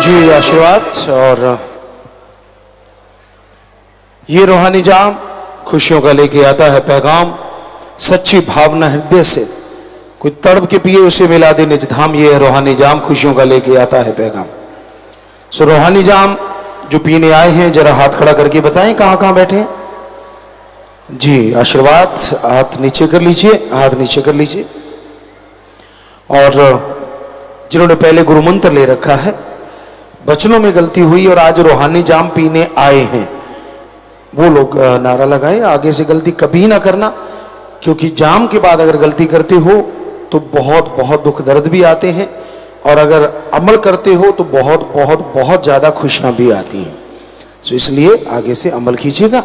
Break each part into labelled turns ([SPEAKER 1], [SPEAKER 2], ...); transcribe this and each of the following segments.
[SPEAKER 1] जी आशीर्वाद। और ये रूहानी जाम खुशियों का लेके आता है पैगाम, सच्ची भावना हृदय से कोई तड़प के पिए उसे मिला दे निज धाम। ये है रूहानी जाम खुशियों का लेके आता है पैगाम। सो रूहानी जाम जो पीने आए हैं जरा हाथ खड़ा करके बताएं कहां कहां बैठे हैं। जी आशीर्वाद, हाथ नीचे कर लीजिए, हाथ नीचे कर लीजिए। और जिन्होंने पहले गुरु मंत्र ले रखा है, बचनों में गलती हुई और आज रूहानी जाम पीने आए हैं, वो लोग नारा लगाए आगे से गलती कभी ना करना, क्योंकि जाम के बाद अगर गलती करते हो तो बहुत बहुत दुख दर्द भी आते हैं, और अगर अमल करते हो तो बहुत बहुत बहुत ज़्यादा खुशियाँ भी आती हैं। सो इसलिए आगे से अमल कीजिएगा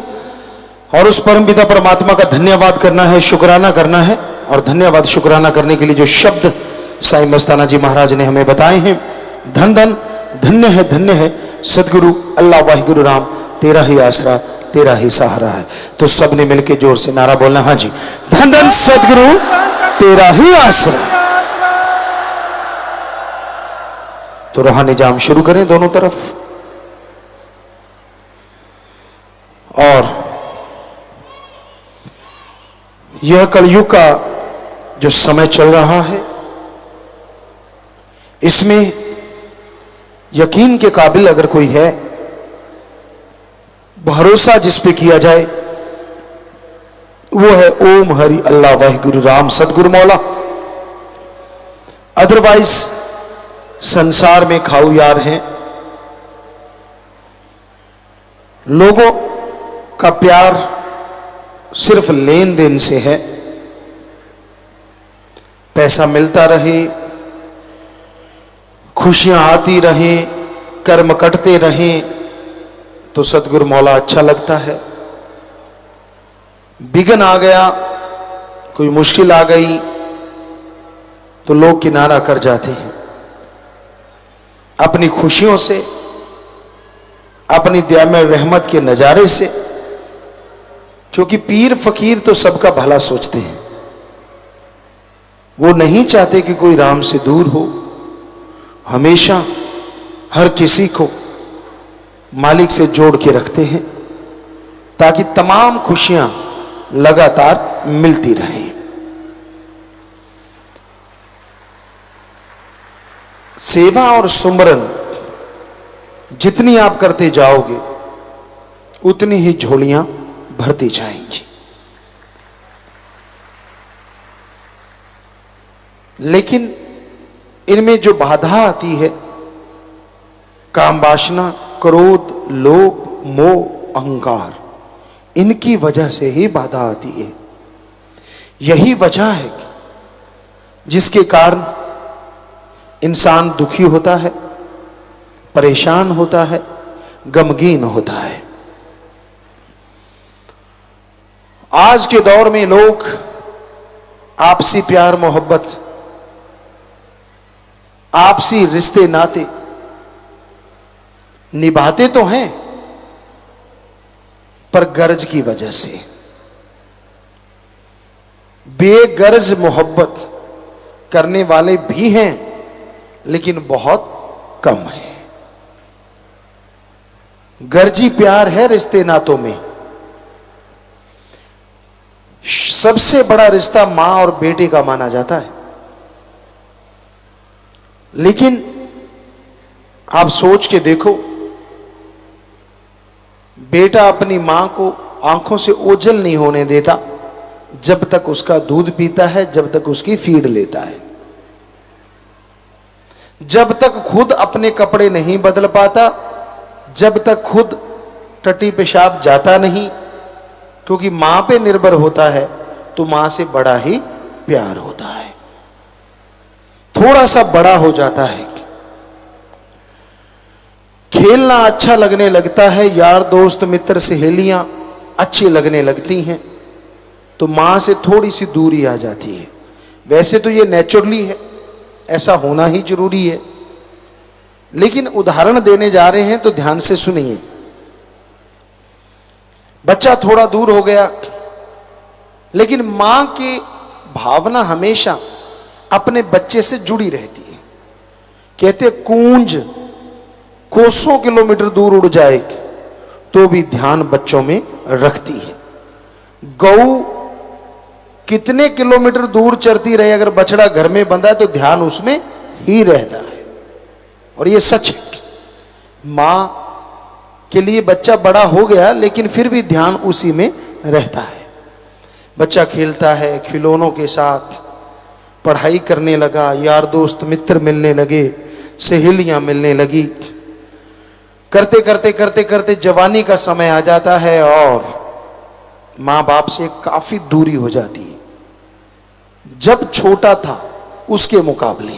[SPEAKER 1] और उस परम पिता परमात्मा का धन्यवाद करना है, शुक्राना करना है। और धन्यवाद शुक्राना करने के लिए जो शब्द साईं मस्ताना जी महाराज ने हमें बताए हैं, धन धन धन्य है सदगुरु अल्लाह वाहिगुरु राम, तेरा ही आसरा तेरा ही सहारा है। तो सबने मिलके जोर से नारा बोलना, हाँ जी, धन धन सदगुरु तेरा ही आसरा। तो रूहानी जाम शुरू करें दोनों तरफ। और यह कलयुग का जो समय चल रहा है, इसमें यकीन के काबिल अगर कोई है, भरोसा जिस पे किया जाए, वो है ओम हरि अल्लाह वाहिगुरु राम सदगुरु मौला। अदरवाइज संसार में खाऊ यार हैं, लोगों का प्यार सिर्फ लेन देन से है, पैसा मिलता रहे, खुशियां आती रहें, कर्म कटते रहें तो सतगुरु मौला अच्छा लगता है। बिघन आ गया, कोई मुश्किल आ गई तो लोग किनारा कर जाते हैं अपनी खुशियों से, अपनी दयामय रहमत के नजारे से, क्योंकि पीर फकीर तो सबका भला सोचते हैं, वो नहीं चाहते कि कोई राम से दूर हो। हमेशा हर किसी को मालिक से जोड़ के रखते हैं ताकि तमाम खुशियां लगातार मिलती रहें। सेवा और सुमरन जितनी आप करते जाओगे उतनी ही झोलियां भरती जाएंगी। लेकिन इनमें जो बाधा आती है, काम वासना, क्रोध, लोभ, मोह, अहंकार, इनकी वजह से ही बाधा आती है। यही वजह है जिसके कारण इंसान दुखी होता है, परेशान होता है, गमगीन होता है। आज के दौर में लोग आपसी प्यार मोहब्बत, आपसी रिश्ते नाते निभाते तो हैं, पर गर्ज की वजह से बेगर्ज मोहब्बत करने वाले भी हैं, लेकिन बहुत कम है। गर्जी प्यार है रिश्ते नातों में। सबसे बड़ा रिश्ता मां और बेटे का माना जाता है, लेकिन आप सोच के देखो, बेटा अपनी मां को आंखों से ओझल नहीं होने देता जब तक उसका दूध पीता है, जब तक उसकी फीड लेता है, जब तक खुद अपने कपड़े नहीं बदल पाता, जब तक खुद टट्टी पेशाब जाता नहीं, क्योंकि मां पे निर्भर होता है तो मां से बड़ा ही प्यार होता है। थोड़ा सा बड़ा हो जाता है, खेलना अच्छा लगने लगता है, यार दोस्त मित्र सहेलियां अच्छी लगने लगती हैं, तो मां से थोड़ी सी दूरी आ जाती है। वैसे तो ये नेचुरली है, ऐसा होना ही जरूरी है, लेकिन उदाहरण देने जा रहे हैं तो ध्यान से सुनिए। बच्चा थोड़ा दूर हो गया, लेकिन मां की भावना हमेशा अपने बच्चे से जुड़ी रहती है। कहते कूंज कोसों किलोमीटर दूर उड़ जाए तो भी ध्यान बच्चों में रखती है। गऊ कितने किलोमीटर दूर चरती रहे, अगर बछड़ा घर में बंधा है तो ध्यान उसमें ही रहता है। और ये सच है। मां के लिए बच्चा बड़ा हो गया लेकिन फिर भी ध्यान उसी में रहता है। बच्चा खेलता है खिलौनों के साथ, पढ़ाई करने लगा, यार दोस्त मित्र मिलने लगे, सहेलियां मिलने लगी, करते करते करते करते जवानी का समय आ जाता है और मां बाप से काफी दूरी हो जाती है। जब छोटा था उसके मुकाबले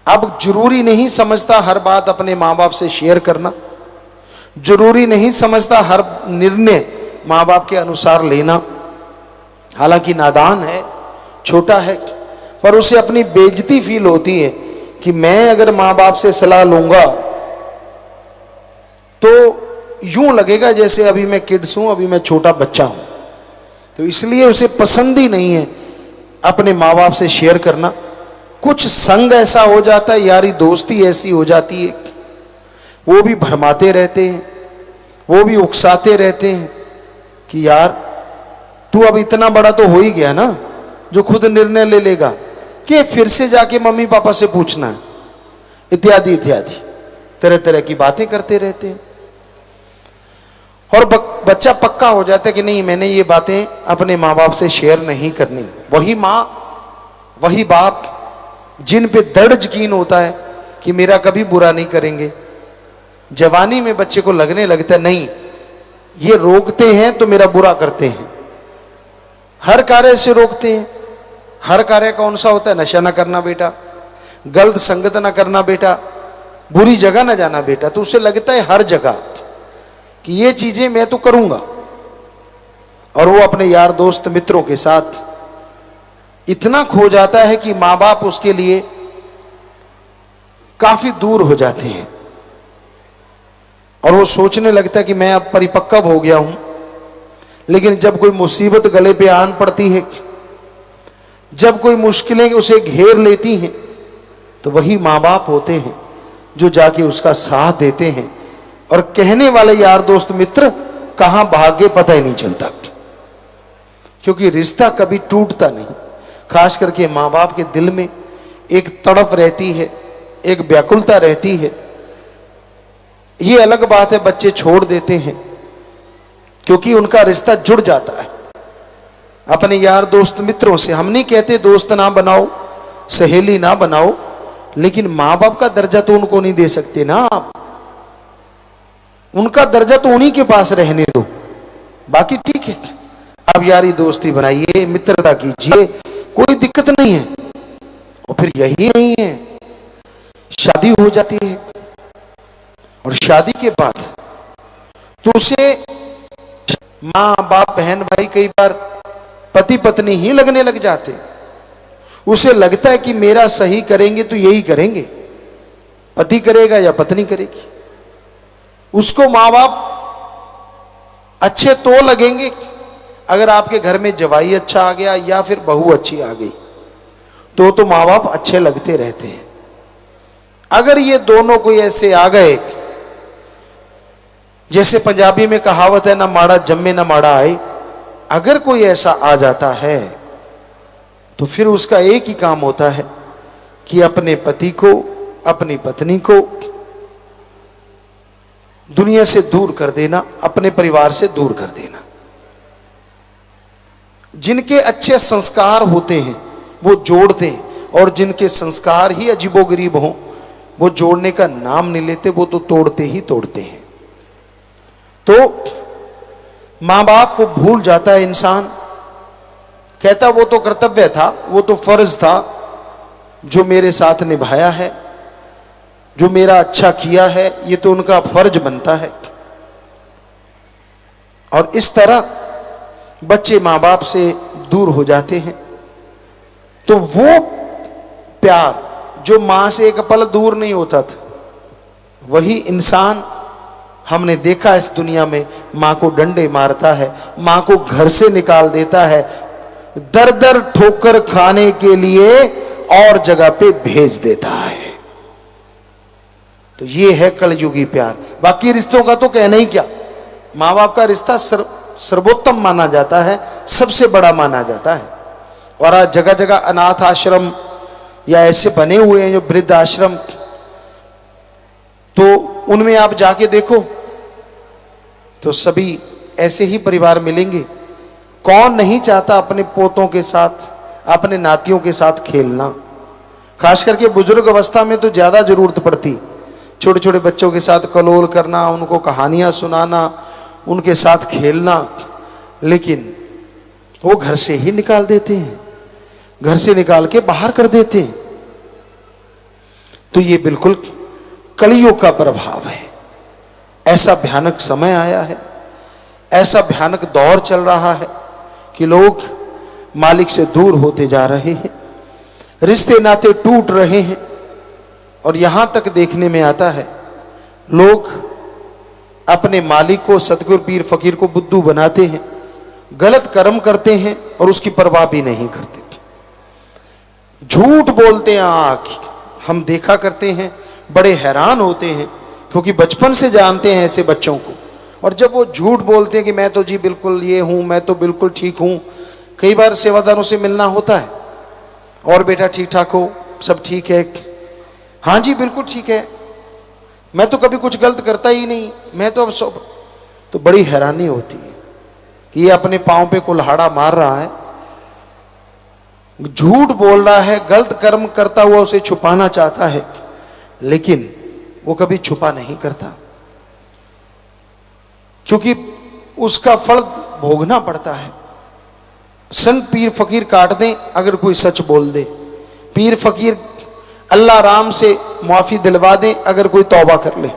[SPEAKER 1] अब जरूरी नहीं समझता हर बात अपने मां बाप से शेयर करना, जरूरी नहीं समझता हर निर्णय मां बाप के अनुसार लेना। हालांकि नादान है, छोटा है, पर उसे अपनी बेइज्जती फील होती है कि मैं अगर मां बाप से सलाह लूंगा तो यूं लगेगा जैसे अभी मैं किड्स हूं, अभी मैं छोटा बच्चा हूं। तो इसलिए उसे पसंद ही नहीं है अपने माँ बाप से शेयर करना। कुछ संग ऐसा हो जाता है, यारी दोस्ती ऐसी हो जाती है, वो भी भरमाते रहते हैं, वो भी उकसाते रहते हैं कि यार तू अब इतना बड़ा तो हो ही गया ना जो खुद निर्णय ले लेगा, कि फिर से जाके मम्मी पापा से पूछना है, इत्यादि इत्यादि तरह तरह की बातें करते रहते हैं। और बच्चा पक्का हो जाता है कि नहीं, मैंने ये बातें अपने माँ बाप से शेयर नहीं करनी। वही माँ वही बाप जिन पे दृढ़ यकीन होता है कि मेरा कभी बुरा नहीं करेंगे, जवानी में बच्चे को लगने लगता है नहीं ये रोकते हैं तो मेरा बुरा करते हैं, हर कार्य से रोकते हैं। हर कार्य कौन सा होता है? नशा ना करना बेटा, गलत संगत ना करना बेटा, बुरी जगह ना जाना बेटा। तो उसे लगता है हर जगह कि ये चीजें मैं तो करूंगा, और वो अपने यार दोस्त मित्रों के साथ इतना खो जाता है कि मां बाप उसके लिए काफी दूर हो जाते हैं। और वो सोचने लगता है कि मैं अब परिपक्व हो गया हूं, लेकिन जब कोई मुसीबत गले पे आन पड़ती है, जब कोई मुश्किलें उसे घेर लेती हैं, तो वही मां बाप होते हैं जो जाके उसका साथ देते हैं। और कहने वाले यार दोस्त मित्र कहां भागे पता ही नहीं चलता, क्योंकि रिश्ता कभी टूटता नहीं। खास करके मां बाप के दिल में एक तड़प रहती है, एक व्याकुलता रहती है। ये अलग बात है बच्चे छोड़ देते हैं क्योंकि उनका रिश्ता जुड़ जाता है अपने यार दोस्त मित्रों से। हम नहीं कहते दोस्त ना बनाओ, सहेली ना बनाओ, लेकिन मां बाप का दर्जा तो उनको नहीं दे सकते ना आप। उनका दर्जा तो उन्हीं के पास रहने दो, बाकी ठीक है आप यारी दोस्ती बनाइए, मित्रता कीजिए, कोई दिक्कत नहीं है। और फिर यही नहीं है, शादी हो जाती है और शादी के बाद तो उसे मां बाप बहन भाई कई बार पति पत्नी ही लगने लग जाते। उसे लगता है कि मेरा सही करेंगे तो यही करेंगे, पति करेगा या पत्नी करेगी। उसको मां बाप अच्छे तो लगेंगे अगर आपके घर में जवाई अच्छा आ गया या फिर बहू अच्छी आ गई, तो मां बाप अच्छे लगते रहते हैं। अगर ये दोनों कोई ऐसे आ गए, जैसे पंजाबी में कहावत है ना माड़ा जम्मे ना माड़ा आए, अगर कोई ऐसा आ जाता है तो फिर उसका एक ही काम होता है कि अपने पति को, अपनी पत्नी को दुनिया से दूर कर देना, अपने परिवार से दूर कर देना। जिनके अच्छे संस्कार होते हैं वो जोड़ते हैं, और जिनके संस्कार ही अजीबोगरीब हों वो जोड़ने का नाम नहीं लेते, वो तो तोड़ते ही तोड़ते हैं। तो मां बाप को भूल जाता है इंसान, कहता वो तो कर्तव्य था, वो तो फर्ज था जो मेरे साथ निभाया है, जो मेरा अच्छा किया है, ये तो उनका फर्ज बनता है। और इस तरह बच्चे मां बाप से दूर हो जाते हैं। तो वो प्यार जो मां से एक पल दूर नहीं होता था, वही इंसान हमने देखा इस दुनिया में मां को डंडे मारता है, मां को घर से निकाल देता है, दर दर ठोकर खाने के लिए और जगह पे भेज देता है। तो ये है कलयुगी प्यार। बाकी रिश्तों का तो कहना ही क्या, माँ बाप का रिश्ता सर्वोत्तम माना जाता है, सबसे बड़ा माना जाता है। और आज जगह जगह अनाथ आश्रम या ऐसे बने हुए हैं जो वृद्ध आश्रम, तो उनमें आप जाके देखो तो सभी ऐसे ही परिवार मिलेंगे। कौन नहीं चाहता अपने पोतों के साथ, अपने नातियों के साथ खेलना। खास करके बुजुर्ग अवस्था में तो ज्यादा जरूरत पड़ती, छोटे छोटे बच्चों के साथ कलोल करना, उनको कहानियां सुनाना, उनके साथ खेलना। लेकिन वो घर से ही निकाल देते हैं, घर से निकाल के बाहर कर देते हैं। तो ये बिल्कुल कलयुग का प्रभाव है। ऐसा भयानक समय आया है, ऐसा भयानक दौर चल रहा है कि लोग मालिक से दूर होते जा रहे हैं, रिश्ते नाते टूट रहे हैं। और यहां तक देखने में आता है लोग अपने मालिक को, सतगुरु पीर फकीर को बुद्धू बनाते हैं, गलत कर्म करते हैं और उसकी परवाह भी नहीं करते, झूठ बोलते हैं। हम देखा करते हैं, बड़े हैरान होते हैं, क्योंकि बचपन से जानते हैं ऐसे बच्चों को। और जब वो झूठ बोलते हैं कि मैं तो जी बिल्कुल ये हूं, मैं तो बिल्कुल ठीक हूं। कई बार सेवादारों से मिलना होता है, और बेटा ठीक ठाक हो, सब ठीक है, हाँ जी बिल्कुल ठीक है, मैं तो कभी कुछ गलत करता ही नहीं, मैं तो अब सब। तो बड़ी हैरानी होती है कि ये अपने पांव पे कुल्हाड़ा मार रहा है, झूठ बोल रहा है, गलत कर्म करता हुआ उसे छुपाना चाहता है, लेकिन वो कभी छुपा नहीं करता, क्योंकि उसका फल भोगना पड़ता है। संत पीर फकीर काट दें अगर कोई सच बोल दे, पीर फकीर अल्लाह राम से माफी दिलवा दें अगर कोई तौबा कर ले।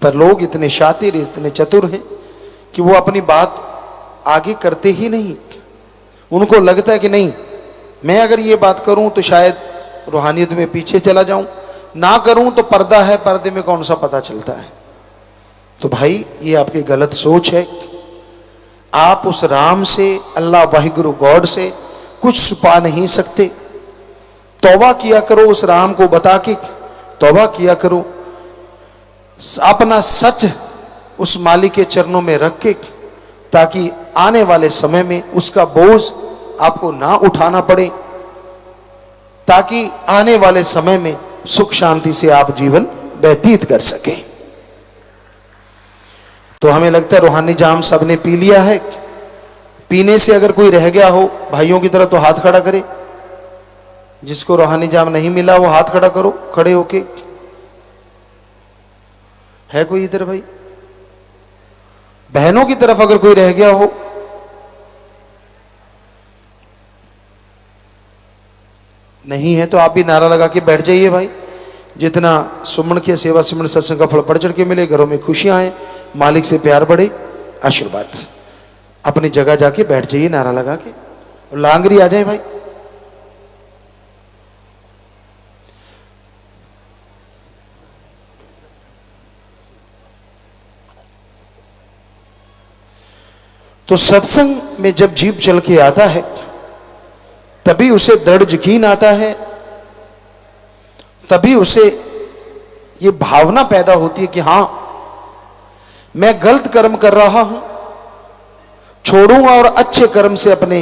[SPEAKER 1] पर लोग इतने शातिर, इतने चतुर हैं कि वो अपनी बात आगे करते ही नहीं। उनको लगता है कि नहीं, मैं अगर ये बात करूं तो शायद रूहानियत में पीछे चला जाऊं, ना करूं तो पर्दा है, पर्दे में कौन सा पता चलता है। तो भाई ये आपकी गलत सोच है। आप उस राम से, अल्लाह वाहिगुरु गॉड से कुछ छुपा नहीं सकते। तौबा किया करो, उस राम को बता के तौबा किया करो, अपना सच उस मालिक के चरणों में रख के, ताकि आने वाले समय में उसका बोझ आपको ना उठाना पड़े, ताकि आने वाले समय में सुख शांति से आप जीवन व्यतीत कर सकें। तो हमें लगता है रूहानी जाम सबने पी लिया है। पीने से अगर कोई रह गया हो भाइयों की तरह तो हाथ खड़ा करे। जिसको रूहानी जाम नहीं मिला वो हाथ खड़ा करो, खड़े होके। है कोई इधर भाई? बहनों की तरफ अगर कोई रह गया हो, नहीं है तो आप भी नारा लगा के बैठ जाइए भाई। जितना सुमन की सेवा, सुमन सत्संग का फल बढ़ चढ़ के मिले, घरों में खुशियां आए, मालिक से प्यार बढ़े, आशीर्वाद। अपनी जगह जाके बैठ जाइए नारा लगा के, और लांगरी आ जाए भाई। तो सत्संग में जब जीव चल के आता है तभी उसे दृढ़ यकीन आता है, तभी उसे ये भावना पैदा होती है कि हां मैं गलत कर्म कर रहा हूं, छोड़ूंगा और अच्छे कर्म से अपने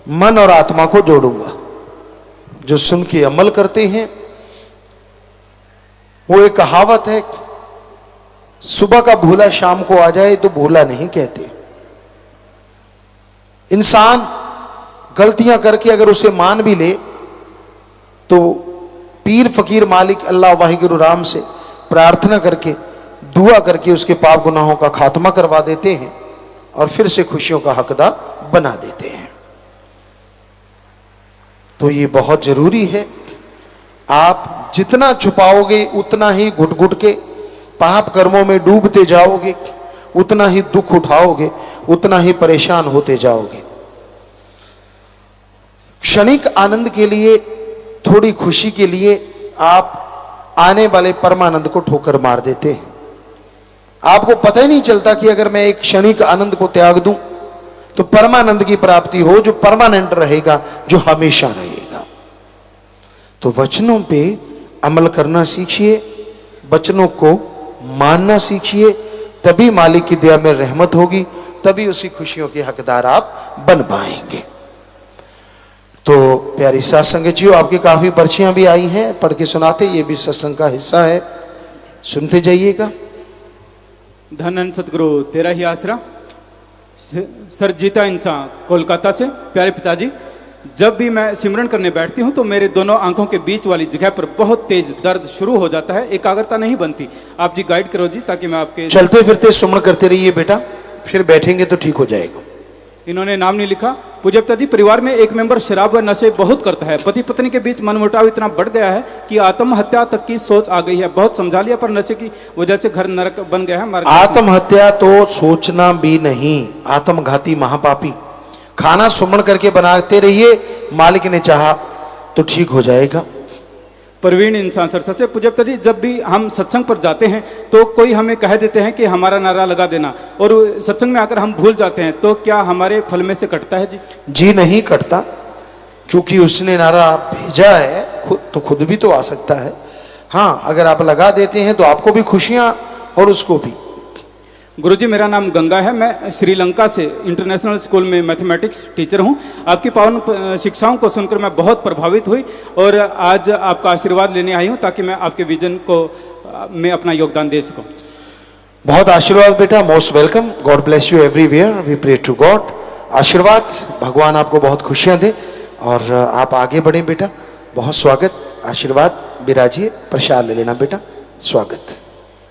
[SPEAKER 1] मन और आत्मा को जोड़ूंगा। जो सुन के अमल करते हैं, वो एक कहावत है, सुबह का भूला शाम को आ जाए तो भूला नहीं कहते। इंसान गलतियां करके अगर उसे मान भी ले तो पीर फकीर मालिक अल्लाह वाहिगुरु राम से प्रार्थना करके, दुआ करके उसके पाप गुनाहों का खात्मा करवा देते हैं और फिर से खुशियों का हकदार बना देते हैं। तो ये बहुत जरूरी है। आप जितना छुपाओगे उतना ही घुट घुट के पाप कर्मों में डूबते जाओगे, उतना ही दुख उठाओगे, उतना ही परेशान होते जाओगे। क्षणिक आनंद के लिए, थोड़ी खुशी के लिए आप आने वाले परमानंद को ठोकर मार देते हैं। आपको पता ही नहीं चलता कि अगर मैं एक क्षणिक आनंद को त्याग दूं तो परमानंद की प्राप्ति हो, जो परमानेंट रहेगा, जो हमेशा रहेगा। तो वचनों पे अमल करना सीखिए, वचनों को मानना सीखिए, तभी मालिक की दया में रहमत होगी, तभी उसी खुशियों के हकदार आप बन पाएंगे। तो प्यारी साथ संगतियों, आपकी काफी पर्चियां भी आई हैं, पढ़ के सुनाते, ये भी सत्संग का हिस्सा है, सुनते जाइएगा।
[SPEAKER 2] धन सतगुरु तेरा ही आसरा। सरजीता इंसान कोलकाता से। प्यारे पिताजी, जब भी मैं सिमरन करने बैठती हूँ तो मेरे दोनों आंखों के बीच वाली जगह पर बहुत तेज दर्द शुरू हो जाता है, एकाग्रता नहीं बनती। आप जी गाइड करो जी, ताकि मैं आपके।
[SPEAKER 1] चलते फिरते सुमन करते रहिए बेटा, फिर बैठेंगे तो ठीक हो जाएगा।
[SPEAKER 2] इन्होंने नाम नहीं लिखा। पूज्य पिताजी, परिवार में एक मेंबर शराब व नशे बहुत करता है। पति पत्नी के बीच मनमुटाव इतना बढ़ गया है कि आत्महत्या तक की सोच आ गई है। बहुत समझा लिया पर नशे की वजह से घर नरक बन गया है।
[SPEAKER 1] आत्महत्या तो सोचना भी नहीं, आत्मघाती महापापी। खाना सुमन करके बनाते रहिए, मालिक ने चाहा तो ठीक हो जाएगा।
[SPEAKER 2] प्रवीण इंसान सरसा से। पूज्य पिताजी, जब भी हम सत्संग पर जाते हैं तो कोई हमें कह देते हैं कि हमारा नारा लगा देना, और सत्संग में आकर हम भूल जाते हैं, तो क्या हमारे फल में से कटता है जी?
[SPEAKER 1] जी नहीं कटता, क्योंकि उसने नारा भेजा है, खुद भी तो आ सकता है। हाँ, अगर आप लगा देते हैं तो आपको भी खुशियां और उसको भी।
[SPEAKER 2] गुरुजी, मेरा नाम गंगा है। मैं श्रीलंका से इंटरनेशनल स्कूल में मैथमेटिक्स टीचर हूं। आपकी पावन शिक्षाओं को सुनकर मैं बहुत प्रभावित हुई और आज आपका आशीर्वाद लेने आई हूं, ताकि मैं आपके विजन को में अपना योगदान दे सकूं।
[SPEAKER 1] बहुत आशीर्वाद बेटा, most welcome. God bless you everywhere, we pray to God. आशीर्वाद, भगवान आपको बहुत खुशियां दे और आप आगे बढ़ें बेटा। बहुत स्वागत, आशीर्वाद विराजिए, प्रसाद ले लेना बेटा, स्वागत।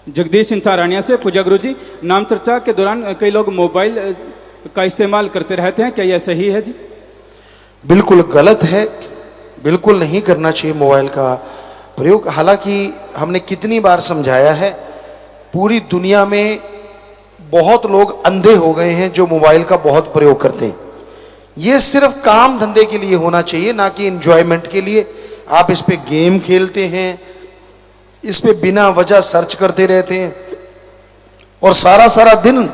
[SPEAKER 2] जगदीश इंसान रानिया से। पूजा गुरु जी, नाम चर्चा के दौरान कई लोग मोबाइल का इस्तेमाल करते रहते हैं, क्या यह सही है जी?
[SPEAKER 1] बिल्कुल गलत है, बिल्कुल नहीं करना चाहिए मोबाइल का प्रयोग। हालांकि हमने कितनी बार समझाया है, पूरी दुनिया में बहुत लोग अंधे हो गए हैं जो मोबाइल का बहुत प्रयोग करते हैं। ये सिर्फ काम धंधे के लिए होना चाहिए, ना कि एंजॉयमेंट के लिए। आप इस पे गेम खेलते हैं, इस पे बिना वजह सर्च करते रहते हैं और सारा दिन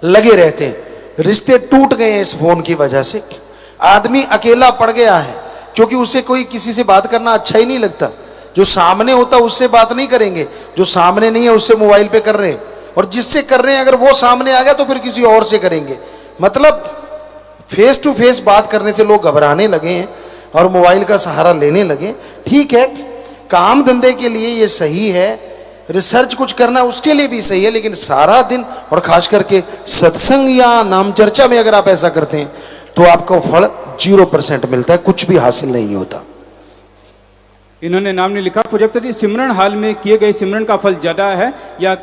[SPEAKER 1] लगे रहते हैं। रिश्ते टूट गए हैं इस फोन की वजह से। आदमी अकेला पड़ गया है, क्योंकि उसे कोई किसी से बात करना अच्छा ही नहीं लगता। जो सामने होता उससे बात नहीं करेंगे, जो सामने नहीं है उससे मोबाइल पे कर रहे हैं, और जिससे कर रहे हैं अगर वो सामने आ गया तो फिर किसी और से करेंगे। मतलब फेस टू फेस बात करने से लोग घबराने लगे हैं और मोबाइल का सहारा लेने लगे। ठीक है, काम धंधे के लिए ये सही है, रिसर्च कुछ करना उसके लिए भी सही है, लेकिन सारा दिन और खास करके सत्संग या नाम चर्चा में अगर आप ऐसा करते हैं तो आपका फल 0% मिलता है, कुछ भी हासिल नहीं होता।
[SPEAKER 2] इन्होंने नाम नहीं लिखा। प्रोजेक्टर जी, सिमरन हाल में किए गए सिमरन का फल ज्यादा है या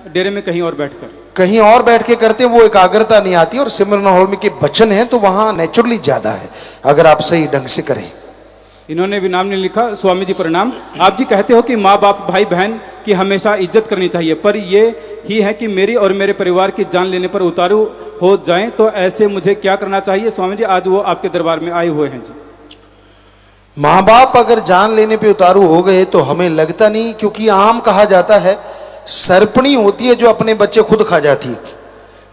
[SPEAKER 2] डेरे में कहीं और बैठकर?
[SPEAKER 1] कहीं और बैठ के करते वो एकाग्रता नहीं आती, और सिमरन हॉल में के वचन है तो वहां नेचुरली ज्यादा है, अगर आप सही ढंग से करें।
[SPEAKER 2] इन्होंने भी नाम नहीं लिखा। स्वामी जी प्रणाम। आप जी कहते हो कि माँ बाप भाई बहन की हमेशा इज्जत करनी चाहिए, पर ये ही है कि मेरी और मेरे परिवार की जान लेने पर उतारू हो जाएं, तो ऐसे मुझे क्या करना चाहिए? स्वामी जी, आज वो आपके दरबार में आए हुए हैं जी।
[SPEAKER 1] माँ बाप अगर जान लेने पे उतारू हो गए तो हमें लगता नहीं, क्योंकि आम कहा जाता है सर्पणी होती है जो अपने बच्चे खुद खा जाती है।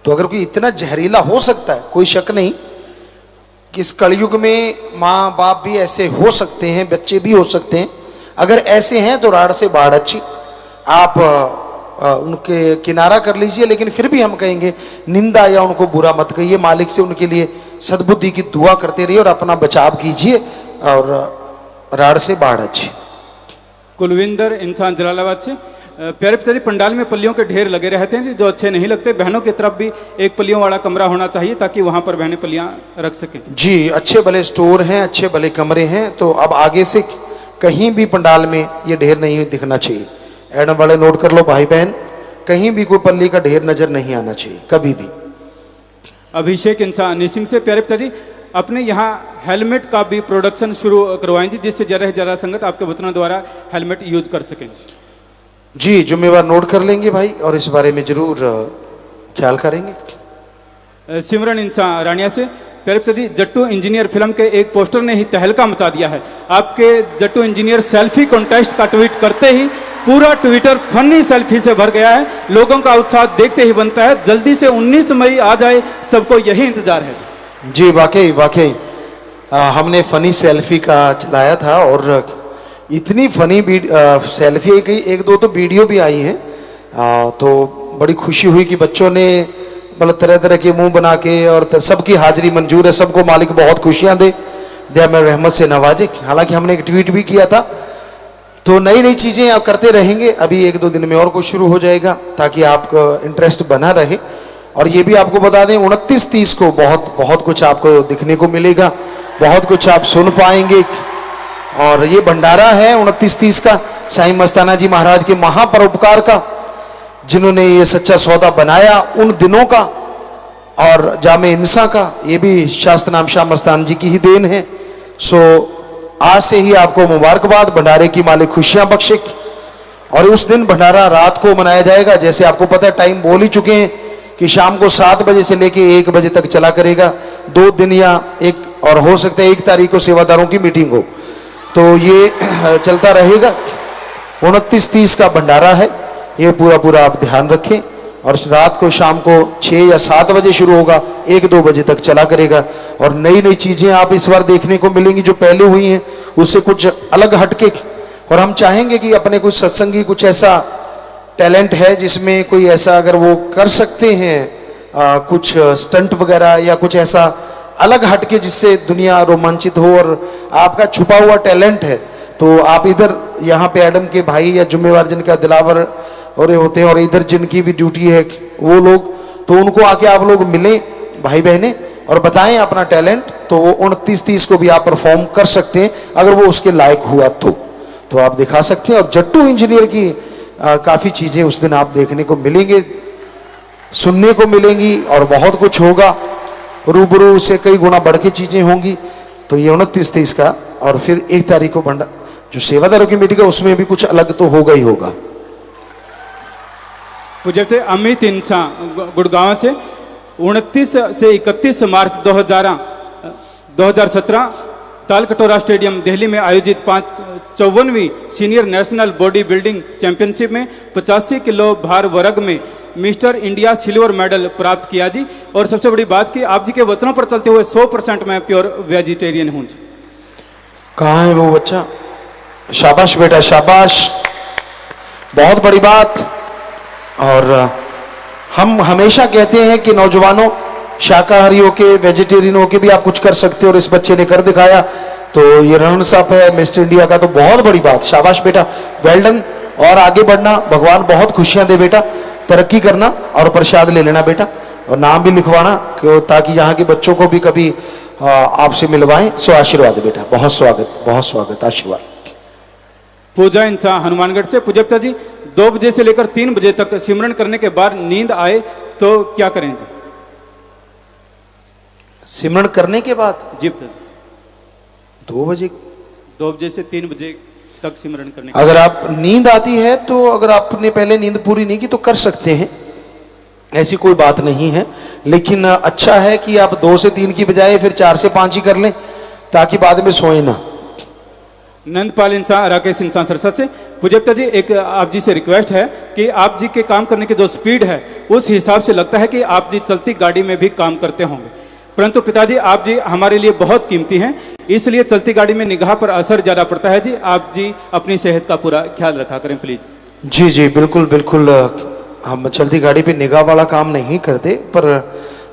[SPEAKER 1] तो अगर कोई इतना जहरीला हो सकता है, कोई शक नहीं कि इस कलयुग में माँ बाप भी ऐसे हो सकते हैं, बच्चे भी हो सकते हैं। अगर ऐसे हैं तो राड़ से बाढ़ अच्छी, आप उनके किनारा कर लीजिए, लेकिन फिर भी हम कहेंगे निंदा या उनको बुरा मत कहिए। मालिक से उनके लिए सद्बुद्धि की दुआ करते रहिए और अपना बचाव कीजिए, और राड़ से बाढ़ अच्छी।
[SPEAKER 2] कुलविंदर इंसान जलालाबाद से। प्यारे पिताजी, पंडाल में पल्लियों के ढेर लगे रहते हैं जो अच्छे नहीं लगते। बहनों की तरफ भी एक पल्लियों वाला कमरा होना चाहिए ताकि वहां पर बहनें पल्लियां रख सकें।
[SPEAKER 1] जी, अच्छे भले स्टोर हैं, अच्छे भले कमरे हैं, तो अब आगे से कहीं भी पंडाल में ये ढेर नहीं दिखना चाहिए। एडम वाले नोट कर लो भाई बहन, कहीं भी कोई पल्ली का ढेर नजर नहीं आना चाहिए कभी भी।
[SPEAKER 2] अभिषेक इंसान निसिंग से। प्यारे पिताजी, अपने यहाँ हेलमेट का भी प्रोडक्शन शुरू करवाएं जी, जिससे ज़्यादा से ज़्यादा संगत आपके वतनों द्वारा हेलमेट यूज कर सकें।
[SPEAKER 1] जी, जिम्मेवार नोट कर लेंगे भाई, और इस बारे में जरूर ख्याल करेंगे।
[SPEAKER 2] सिमरन इंसान रानिया से। प्यारे पिताजी, जट्टू इंजीनियर फिल्म के एक पोस्टर ने ही तहलका मचा दिया है। आपके जट्टू इंजीनियर सेल्फी कॉन्टेस्ट का ट्वीट करते ही पूरा ट्विटर फनी सेल्फी से भर गया है। लोगों का उत्साह देखते ही बनता है। जल्दी से 19 मई आ जाए, सबको यही इंतजार है।
[SPEAKER 1] जी वाकई वाकई, हमने फनी सेल्फी का चलाया था और इतनी फनी सेल्फी कई एक दो तो वीडियो भी आई हैं। तो बड़ी खुशी हुई कि बच्चों ने मतलब तरह तरह के मुंह बना के और सबकी हाजिरी मंजूर है, सबको मालिक बहुत खुशियां दे, दया में रहमत से नवाजे। हालांकि हमने एक ट्वीट भी किया था। तो नई नई चीज़ें आप करते रहेंगे, अभी एक दो दिन में और कुछ शुरू हो जाएगा ताकि आपका इंटरेस्ट बना रहे। और ये भी आपको बता दें 29-30 को बहुत कुछ आपको दिखने को मिलेगा, बहुत कुछ आप सुन पाएंगे। और ये भंडारा है 29-30 का साईं मस्ताना जी महाराज के महापरोपकार का, जिन्होंने ये सच्चा सौदा बनाया उन दिनों का, और जामे इंसा का, ये भी शास्त्र नाम शाह मस्तान जी की ही देन है। सो आज से ही आपको मुबारकबाद, भंडारे की मालिक खुशियां बख्शे। और उस दिन भंडारा रात को मनाया जाएगा, जैसे आपको पता है टाइम बोल ही चुके हैं कि शाम को 7 बजे से लेके 1 बजे तक चला करेगा। 2 दिन या एक, और हो सकता है 1 तारीख को सेवादारों की मीटिंग हो, तो ये चलता रहेगा। 29-30 का भंडारा है, ये पूरा आप ध्यान रखें। और रात को शाम को 6 या 7 बजे शुरू होगा, 1-2 बजे तक चला करेगा। और नई नई चीजें आप इस बार देखने को मिलेंगी जो पहले हुई हैं उससे कुछ अलग हटके। और हम चाहेंगे कि अपने कुछ सत्संगी कुछ ऐसा टैलेंट है जिसमें कोई ऐसा अगर वो कर सकते हैं कुछ स्टंट वगैरह या कुछ ऐसा अलग हटके जिससे दुनिया रोमांचित हो, और आपका छुपा हुआ टैलेंट है तो आप इधर यहाँ पे एडम के भाई या जुम्मेवार जिनका दिलावर और होते हैं, और इधर जिनकी भी ड्यूटी है वो लोग, तो उनको आके आप लोग मिलें भाई बहनें और बताएं अपना टैलेंट। तो वो 29-30 को भी आप परफॉर्म कर सकते हैं अगर वो उसके लायक हुआ तो आप दिखा सकते हैं। और जट्टू इंजीनियर की काफ़ी चीज़ें उस दिन आप देखने को मिलेंगे, सुनने को मिलेंगी, और बहुत कुछ होगा, रूबरू से कई गुना बढ़ के चीज़ें होंगी। तो ये 29-30 का, और फिर 1 तारीख को जो सेवादारों की मीटिंग है उसमें भी कुछ अलग तो होगा ही होगा।
[SPEAKER 2] पूज्य थे अमित इंसा गुड़गांव से 29 से 31 मार्च 2017 तालकटोरा स्टेडियम दिल्ली में आयोजित 54वीं senior national body building championship में 85 किलो भार वर्ग में मिस्टर इंडिया सिल्वर मेडल प्राप्त किया जी। और सबसे बड़ी बात कि आप जी के वचनों पर चलते हुए 100% मैं प्योर वेजिटेरियन हूँ जी।
[SPEAKER 1] कहाँ है वो बच्चा? शाबाश बेटा शाबाश, बहुत बड़ी बात। और हम हमेशा कहते हैं कि नौजवानों, शाकाहारियों के, वेजिटेरियनों के भी आप कुछ कर सकते हो, और इस बच्चे ने कर दिखाया। तो ये रनर्स अप है मिस्टर इंडिया का, तो बहुत बड़ी बात, शाबाश बेटा, वेल डन। और आगे बढ़ना, भगवान बहुत खुशियां दे बेटा, तरक्की करना, और प्रसाद ले लेना बेटा, और नाम भी लिखवाना ताकि यहाँ के बच्चों को भी कभी आपसे मिलवाएं। सो आशीर्वाद बेटा, बहुत स्वागत, आशीर्वाद।
[SPEAKER 2] पूजा इंसा हनुमानगढ़ से, पूजकता जी 2 बजे से लेकर 3 बजे तक सिमरन करने के बाद नींद आए तो क्या करें जी?
[SPEAKER 1] सिमरन करने के बाद
[SPEAKER 2] जी
[SPEAKER 1] 2 बजे
[SPEAKER 2] 2 बजे से 3 बजे तक सिमरन करने
[SPEAKER 1] अगर आप नींद आती है तो, अगर आपने पहले नींद पूरी नहीं की तो कर सकते हैं, ऐसी कोई बात नहीं है। लेकिन अच्छा है कि आप 2 से 3 की बजाय फिर 4 से 5 ही कर लें ताकि बाद में सोए ना।
[SPEAKER 2] नंदपाल इंसान राकेश इंसान सरसा से, पूजकता जी एक आप जी से रिक्वेस्ट है कि आप जी के काम करने की जो स्पीड है उस हिसाब से लगता है कि आप जी चलती गाड़ी में भी काम करते होंगे, परंतु पिताजी आप जी हमारे लिए बहुत कीमती हैं, इसलिए चलती गाड़ी में निगाह पर असर ज़्यादा पड़ता है जी। आप जी अपनी सेहत का पूरा ख्याल रखा करें प्लीज़।
[SPEAKER 1] जी बिल्कुल। हम चलती गाड़ी पे निगाह वाला काम नहीं करते, पर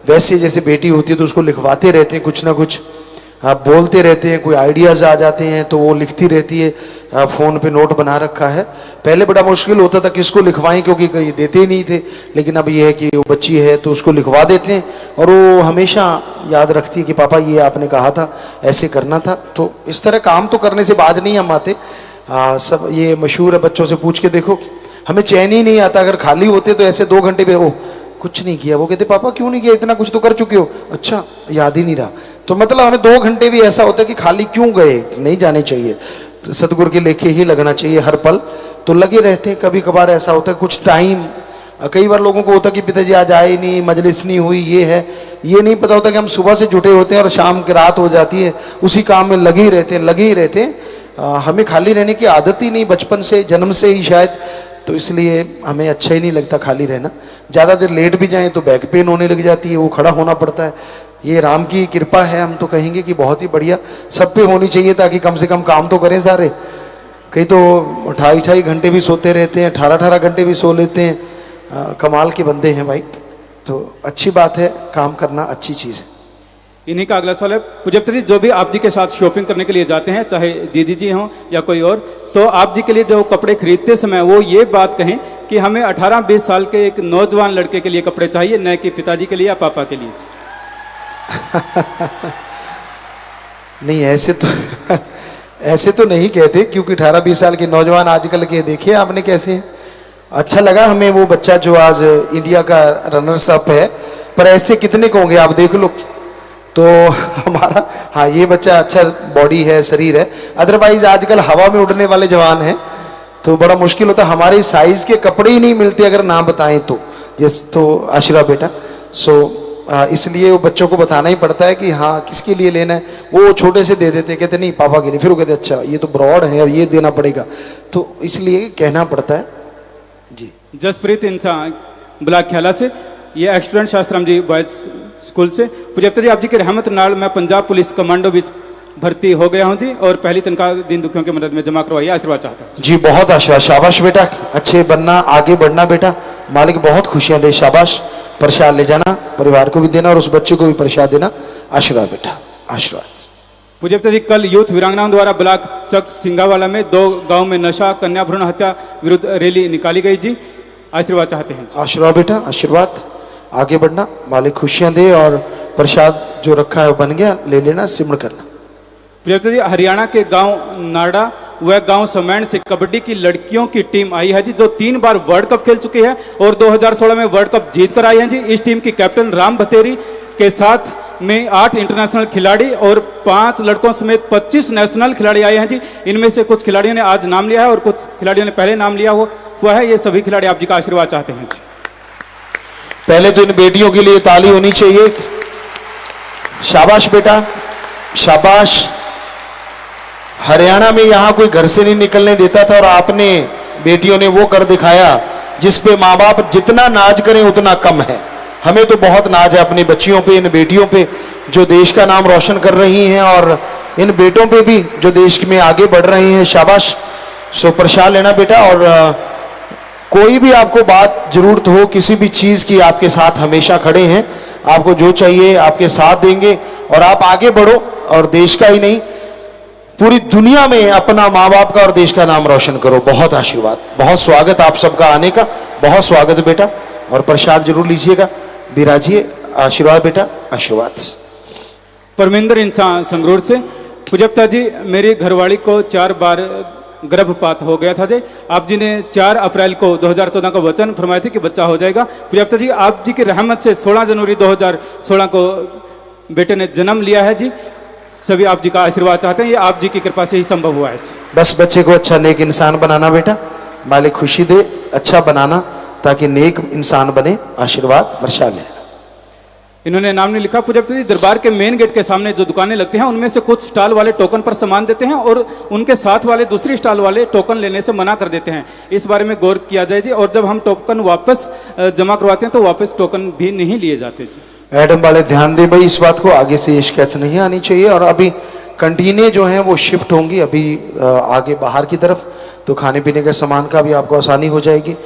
[SPEAKER 1] वैसे जैसे बेटी होती है तो उसको लिखवाते रहते हैं, कुछ ना कुछ आप बोलते रहते हैं, कोई आइडियाज़ आ जाते हैं तो वो लिखती रहती है, फ़ोन पे नोट बना रखा है। पहले बड़ा मुश्किल होता था किसको लिखवाएं, क्योंकि कहीं देते ही नहीं थे, लेकिन अब ये है कि वो बच्ची है तो उसको लिखवा देते हैं, और वो हमेशा याद रखती है कि पापा ये आपने कहा था, ऐसे करना था। तो इस तरह काम तो करने से बाज नहीं हम आते। सब ये मशहूर है, बच्चों से पूछ के देखो, हमें चैन ही नहीं आता। अगर खाली होते तो ऐसे 2 घंटे पे ओ कुछ नहीं किया, वो कहते पापा क्यों नहीं किया, इतना कुछ तो कर चुके हो, अच्छा याद ही नहीं रहा। तो मतलब हमें 2 घंटे भी ऐसा होता है कि खाली क्यों गए, नहीं जाने चाहिए, तो सतगुरु के लेखे ही लगना चाहिए हर पल। तो लगे रहते हैं, कभी कभार ऐसा होता है कुछ टाइम, कई बार लोगों को होता है कि पिताजी आज आए नहीं, मजलिस नहीं हुई, ये है, ये नहीं पता होता कि हम सुबह से जुटे होते हैं और शाम की रात हो जाती है, उसी काम में लगे ही रहते हैं। हमें खाली रहने की आदत ही नहीं, बचपन से, जन्म से ही शायद, तो इसलिए हमें अच्छा ही नहीं लगता खाली रहना। ज़्यादा देर लेट भी जाएं तो बैक पेन होने लग जाती है, वो खड़ा होना पड़ता है। ये राम की कृपा है, हम तो कहेंगे कि बहुत ही बढ़िया, सब पे होनी चाहिए ताकि कम से कम काम तो करें सारे, कई तो 28 घंटे भी सोते रहते हैं, 18 घंटे भी सो लेते हैं। कमाल के बंदे हैं भाई। तो अच्छी बात है, काम करना अच्छी चीज़ है।
[SPEAKER 2] इन्हीं का अगला सवाल है, पूज्यप्त जी, जो भी आप जी के साथ शॉपिंग करने के लिए जाते हैं, चाहे दीदी जी हों या कोई और, तो आप जी के लिए जो कपड़े खरीदते समय वो ये बात कहें कि हमें 18-20 साल के एक नौजवान लड़के के लिए कपड़े चाहिए, न कि पिताजी के लिए या पापा के लिए।
[SPEAKER 1] नहीं, ऐसे तो नहीं कहते, क्योंकि 18-20 साल के नौजवान आजकल के देखे आपने कैसे हैं। अच्छा लगा हमें वो बच्चा जो आज इंडिया का रनर्स अप है, पर ऐसे कितने को होंगे आप देख लो। तो हमारा, हाँ, ये बच्चा अच्छा बॉडी है, शरीर है। अदरवाइज आजकल हवा में उड़ने वाले जवान हैं, तो बड़ा मुश्किल होता है। हमारे साइज के कपड़े ही नहीं मिलते अगर ना बताएं तो। यस, तो आशीर्वाद बेटा। इसलिए वो बच्चों को बताना ही पड़ता है कि हाँ किसके लिए लेना है। वो छोटे से दे देते, कहते नहीं पापा के लिए, फिर वो कहते अच्छा ये तो ब्रॉड है, अब ये देना पड़ेगा, तो इसलिए कहना पड़ता है जी।
[SPEAKER 2] जसप्रीत इंसान ब्लॉक ख्याला से, ये स्टूडेंट शास्त्रम जी बॉयज स्कूल से। पूज्यप्त जी, आप जी की रहमत नाल मैं पंजाब पुलिस कमांडो विच भर्ती हो गया हूँ जी, और पहली तनख्वाह दीन दुखियों की मदद में जमा करवाइए, आशीर्वाद चाहता हूँ
[SPEAKER 1] जी। बहुत आशीर्वाद, शाबाश बेटा, अच्छे बनना, आगे बढ़ना बेटा, मालिक बहुत खुशियां दे, शाबाश। प्रसाद ले जाना, परिवार को भी देना और उस बच्चे को भी प्रसाद देना। आशीर्वाद बेटा, आशीर्वाद।
[SPEAKER 2] पूज्यप्त जी, कल यूथ वीरांगनाओं द्वारा ब्लॉक चक सिंगावाला में 2 गांव में नशा कन्या भ्रूण हत्या विरुद्ध रैली निकाली गई जी, आशीर्वाद चाहते हैं।
[SPEAKER 1] आशीर्वाद बेटा, आशीर्वाद, आगे बढ़ना, मालिक खुशियां दे, और प्रसाद जो रखा है बन गया, ले लेना, सिमरण करना।
[SPEAKER 2] पूज्यप्त जी, हरियाणा के गांव नाड़ा वह गांव समैण से कबड्डी की लड़कियों की टीम आई है जी, जो 3 बार वर्ल्ड कप खेल चुकी है और 2016 में वर्ल्ड कप जीत कर आई है जी। इस टीम की कैप्टन राम भतेरी के साथ में 8 इंटरनेशनल खिलाड़ी और 5 लड़कों समेत 25 नेशनल खिलाड़ी आए हैं जी। इनमें से कुछ खिलाड़ियों ने आज नाम लिया है और कुछ खिलाड़ियों ने पहले नाम लिया हुआ है। ये सभी खिलाड़ी आप जी का आशीर्वाद चाहते हैं जी।
[SPEAKER 1] पहले तो इन बेटियों के लिए ताली होनी चाहिए। शाबाश बेटा, शाबाश। हरियाणा में यहां कोई घर से नहीं निकलने देता था, और आपने बेटियों ने वो कर दिखाया जिस पे माँ बाप जितना नाज करें उतना कम है। हमें तो बहुत नाज है अपनी बच्चियों पे, इन बेटियों पे जो देश का नाम रोशन कर रही हैं, और इन बेटों पे भी जो देश में आगे बढ़ रहे हैं। शाबाश। प्रसाद लेना बेटा, और कोई भी आपको बात जरूरत हो किसी भी चीज की, आपके साथ हमेशा खड़े हैं। आपको जो चाहिए आपके साथ देंगे, और आप आगे बढ़ो, और देश का ही नहीं पूरी दुनिया में अपना, माँ बाप का और देश का नाम रोशन करो। बहुत आशीर्वाद, बहुत स्वागत आप सबका आने का, बहुत स्वागत बेटा। और प्रसाद जरूर लीजिएगा, बिराजिए। आशीर्वाद बेटा, आशीर्वाद।
[SPEAKER 2] परमिंदर इंसान संगरूर से, पूज्यप्ता जी, मेरी घरवाली को 4 बार गर्भपात हो गया था जी। आप जी ने 4 अप्रैल को 2014 का वचन फरमाए थे कि बच्चा हो जाएगा। पूज्यप्ता जी, आप जी की रहमत से 16 जनवरी 2016 को बेटे ने जन्म लिया है जी। सभी आप जी का आशीर्वाद चाहते हैं, ये आप जी की कृपा से ही संभव हुआ है।
[SPEAKER 1] बस बच्चे को अच्छा नेक इंसान बनाना बेटा, मालिक खुशी दे, अच्छा बनाना ताकि नेक इंसान बने। आशीर्वाद वर्षा ले।
[SPEAKER 2] इन्होंने नाम नहीं लिखा। पूज्यप्त जी, दरबार के मेन गेट के सामने जो दुकानें लगती हैं उनमें से कुछ स्टॉल वाले टोकन पर सामान देते हैं और उनके साथ वाले दूसरी स्टॉल वाले टोकन लेने से मना कर देते हैं। इस बारे में गौर किया जाए जी, और जब हम टोकन वापस जमा करवाते हैं तो वापस टोकन भी नहीं लिए जाते जी।
[SPEAKER 1] एडम वाले ध्यान दे भाई इस बात को, आगे से ये शिकायत नहीं आनी चाहिए। और अभी कंटीनें जो हैं वो शिफ्ट होंगी अभी आगे बाहर की तरफ, तो खाने पीने के सामान का भी आपको आसानी हो जाएगी।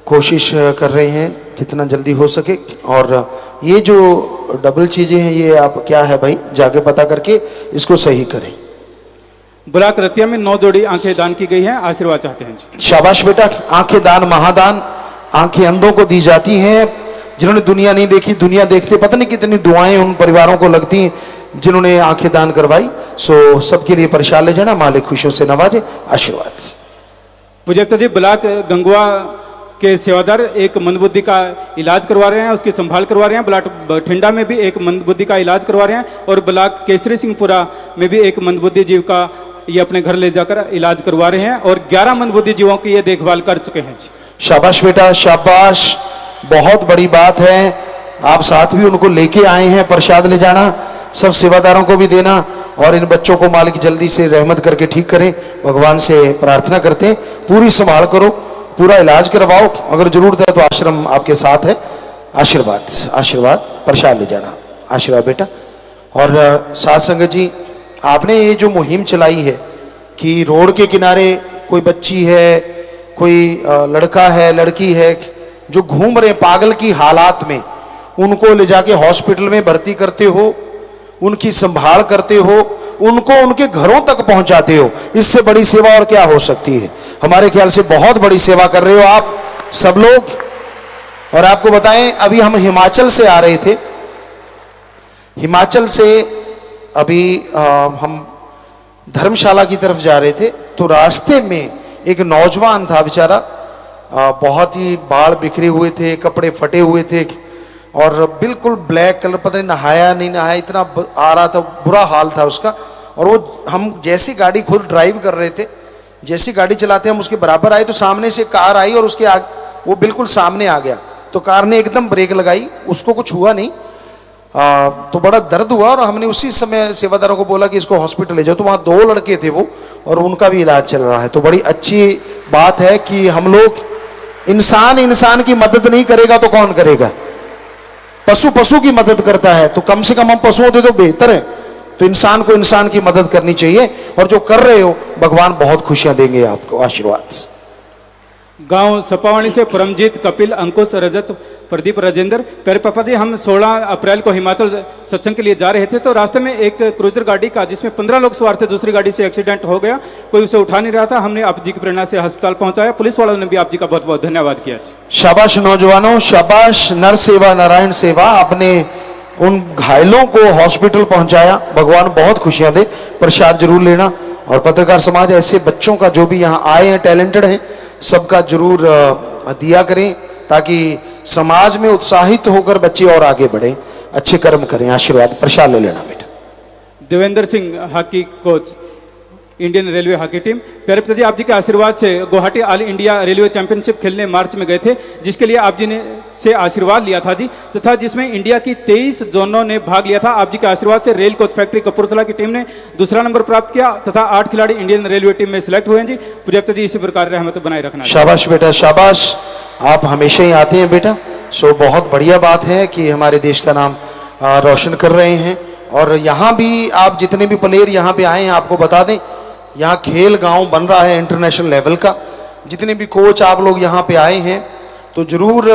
[SPEAKER 1] कोशिश कर रहे हैं जितना जल्दी हो सके। और ये जो डबल चीजें हैं ये आप क्या है भाई, जाके पता करके इसको सही करें।
[SPEAKER 2] ब्लॉक रतिया में 9 जोड़ी आंखें दान की गई हैं, आशीर्वाद चाहते हैं जी।
[SPEAKER 1] शाबाश बेटा, आंखें दान महादान। आंखें अंधों को दी जाती हैं जिन्होंने दुनिया नहीं देखी, दुनिया देखते पता नहीं कितनी दुआएं उन परिवारों को लगती हैं जिन्होंने आंखें दान करवाई। सो सबके लिए प्रसाद ले जाना, मालिक खुशियों से नवाजे। आशीर्वाद।
[SPEAKER 2] पूज्यप्ता जी, ब्लॉक गंगवा के सेवादार एक मंदबुद्धि का इलाज करवा रहे हैं, उसकी संभाल करवा रहे हैं। ब्लॉक बठिंडा में भी एक मंदबुद्धि का इलाज करवा रहे हैं, और ब्लॉक केसरी सिंहपुरा में भी एक मंदबुद्धि जीव का ये अपने घर ले जाकर इलाज करवा रहे हैं, और 11 मंदबुद्धि जीवों की ये देखभाल कर चुके हैं।
[SPEAKER 1] शाबाश बेटा, शाबाश, बहुत बड़ी बात है। आप साथ भी उनको लेके आए हैं, प्रसाद ले जाना, सब सेवादारों को भी देना, और इन बच्चों को मालिक जल्दी से रहमत करके ठीक करें। भगवान से प्रार्थना करते हैं, पूरी संभाल करो, पूरा इलाज करवाओ, अगर जरूरत है तो आश्रम आपके साथ है। आशीर्वाद, आशीर्वाद, प्रसाद ले जाना। आशीर्वाद बेटा। और साथ संगत जी, आपने ये जो मुहिम चलाई है कि रोड के किनारे कोई बच्ची है, कोई लड़का है, लड़की है जो घूम रहे पागल की हालात में, उनको ले जाके हॉस्पिटल में भर्ती करते हो, उनकी संभाल करते हो, उनको उनके घरों तक पहुंचाते हो। इससे बड़ी सेवा और क्या हो सकती है? हमारे ख्याल से बहुत बड़ी सेवा कर रहे हो आप सब लोग। और आपको बताएं, अभी हम हिमाचल से आ रहे थे, हिमाचल से अभी हम धर्मशाला की तरफ जा रहे थे, तो रास्ते में एक नौजवान था बेचारा, बहुत ही बाल बिखरे हुए थे, कपड़े फटे हुए थे और बिल्कुल ब्लैक कलर, पता नहीं नहाया नहीं नहाया, इतना आ रहा था, बुरा हाल था उसका। और वो, हम जैसी गाड़ी खुद ड्राइव कर रहे थे, जैसी गाड़ी चलाते हम उसके बराबर आए तो सामने से कार आई और उसके वो बिल्कुल सामने आ गया, तो कार ने एकदम ब्रेक लगाई, उसको कुछ हुआ नहीं। तो बड़ा दर्द हुआ और हमने उसी समय सेवादारों को बोला कि इसको हॉस्पिटल ले जाओ। तो वहाँ 2 लड़के थे वो, और उनका भी इलाज चल रहा है। तो बड़ी अच्छी बात है कि हम लोग, इंसान की मदद नहीं करेगा तो कौन करेगा? पशु की मदद करता है, तो कम से कम हम पशुओं दे तो बेहतर है। तो इंसान को इंसान की मदद करनी चाहिए, और जो कर रहे हो भगवान बहुत खुशियां देंगे आपको, आशीर्वाद।
[SPEAKER 2] गांव सपावाणी से परमजीत, कपिल, अंकुश, रजत, प्रदीप, राजेंद्र। प्यारे पापा जी, हम 16 अप्रैल को हिमाचल सत्संग के लिए जा रहे थे, तो रास्ते में एक क्रूजर गाड़ी का, जिसमें 15 लोग सवार थे, दूसरी गाड़ी से एक्सीडेंट हो गया। कोई उसे उठा नहीं रहा था, हमने आप जी की प्रेरणा से अस्पताल पहुंचाया। पुलिस वालों ने भी आप जी का बहुत बहुत धन्यवाद किया।
[SPEAKER 1] शाबाश नौजवानों, शाबाश, नर सेवा नारायण सेवा। आपने उन घायलों को हॉस्पिटल पहुंचाया, भगवान बहुत खुशियां दे। प्रसाद जरूर लेना। और पत्रकार समाज ऐसे बच्चों का, जो भी यहाँ आए हैं, टैलेंटेड हैं, सबका जरूर दिया करें, ताकि समाज में उत्साहित होकर बच्चे और आगे बढ़ें, अच्छे कर्म करें। आशीर्वाद, प्रसाद ले लेना बेटा।
[SPEAKER 2] Devendra Singh, hockey coach, Indian railway hockey team. प्यारे पिताजी, आप जी के आशीर्वाद से Guwahati all India railway championship खेलने मार्च में गए थे, जिसके लिए आप जी ने से आशीर्वाद लिया था जी, तथा जिसमें इंडिया की 23 जोनों ने भाग लिया था। आप जी के आशीर्वाद से रेल कोच फैक्ट्री कपूरथला की टीम ने दूसरा नंबर प्राप्त किया, तथा 8 खिलाड़ी इंडियन रेलवे टीम में सिलेक्ट हुए हैं जी। पूज्य पिताजी, इसी प्रकार रहमत बनाए रखना।
[SPEAKER 1] शाबाश बेटा, शाबाश। आप हमेशा ही आते हैं बेटा, सो बहुत बढ़िया बात है कि हमारे देश का नाम रोशन कर रहे हैं। और यहाँ भी आप जितने भी प्लेयर यहाँ पे आए हैं, आपको बता दें, यहाँ खेल गांव बन रहा है इंटरनेशनल लेवल का। जितने भी कोच आप लोग यहाँ पे आए हैं, तो जरूर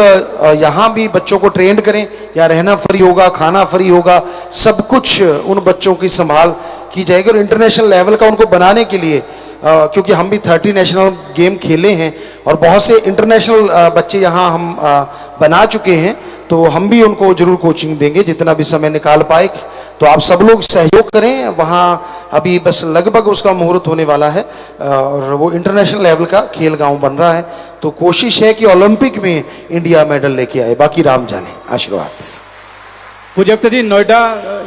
[SPEAKER 1] यहाँ भी बच्चों को ट्रेंड करें। यहाँ रहना फ्री होगा, खाना फ्री होगा, सब कुछ उन बच्चों की संभाल की जाएगी। और इंटरनेशनल लेवल का उनको बनाने के लिए, क्योंकि हम भी 30 नेशनल गेम खेले हैं और बहुत से इंटरनेशनल बच्चे यहाँ हम बना चुके हैं, तो हम भी उनको जरूर कोचिंग देंगे जितना भी समय निकाल पाए। तो आप सब लोग सहयोग करें। वहाँ अभी बस लगभग उसका मुहूर्त होने वाला है, और वो इंटरनेशनल लेवल का खेल गांव बन रहा है। तो कोशिश है कि ओलंपिक में इंडिया मेडल लेके आए, बाकी राम जाने। आशीर्वाद।
[SPEAKER 2] पूज्य जी, नोएडा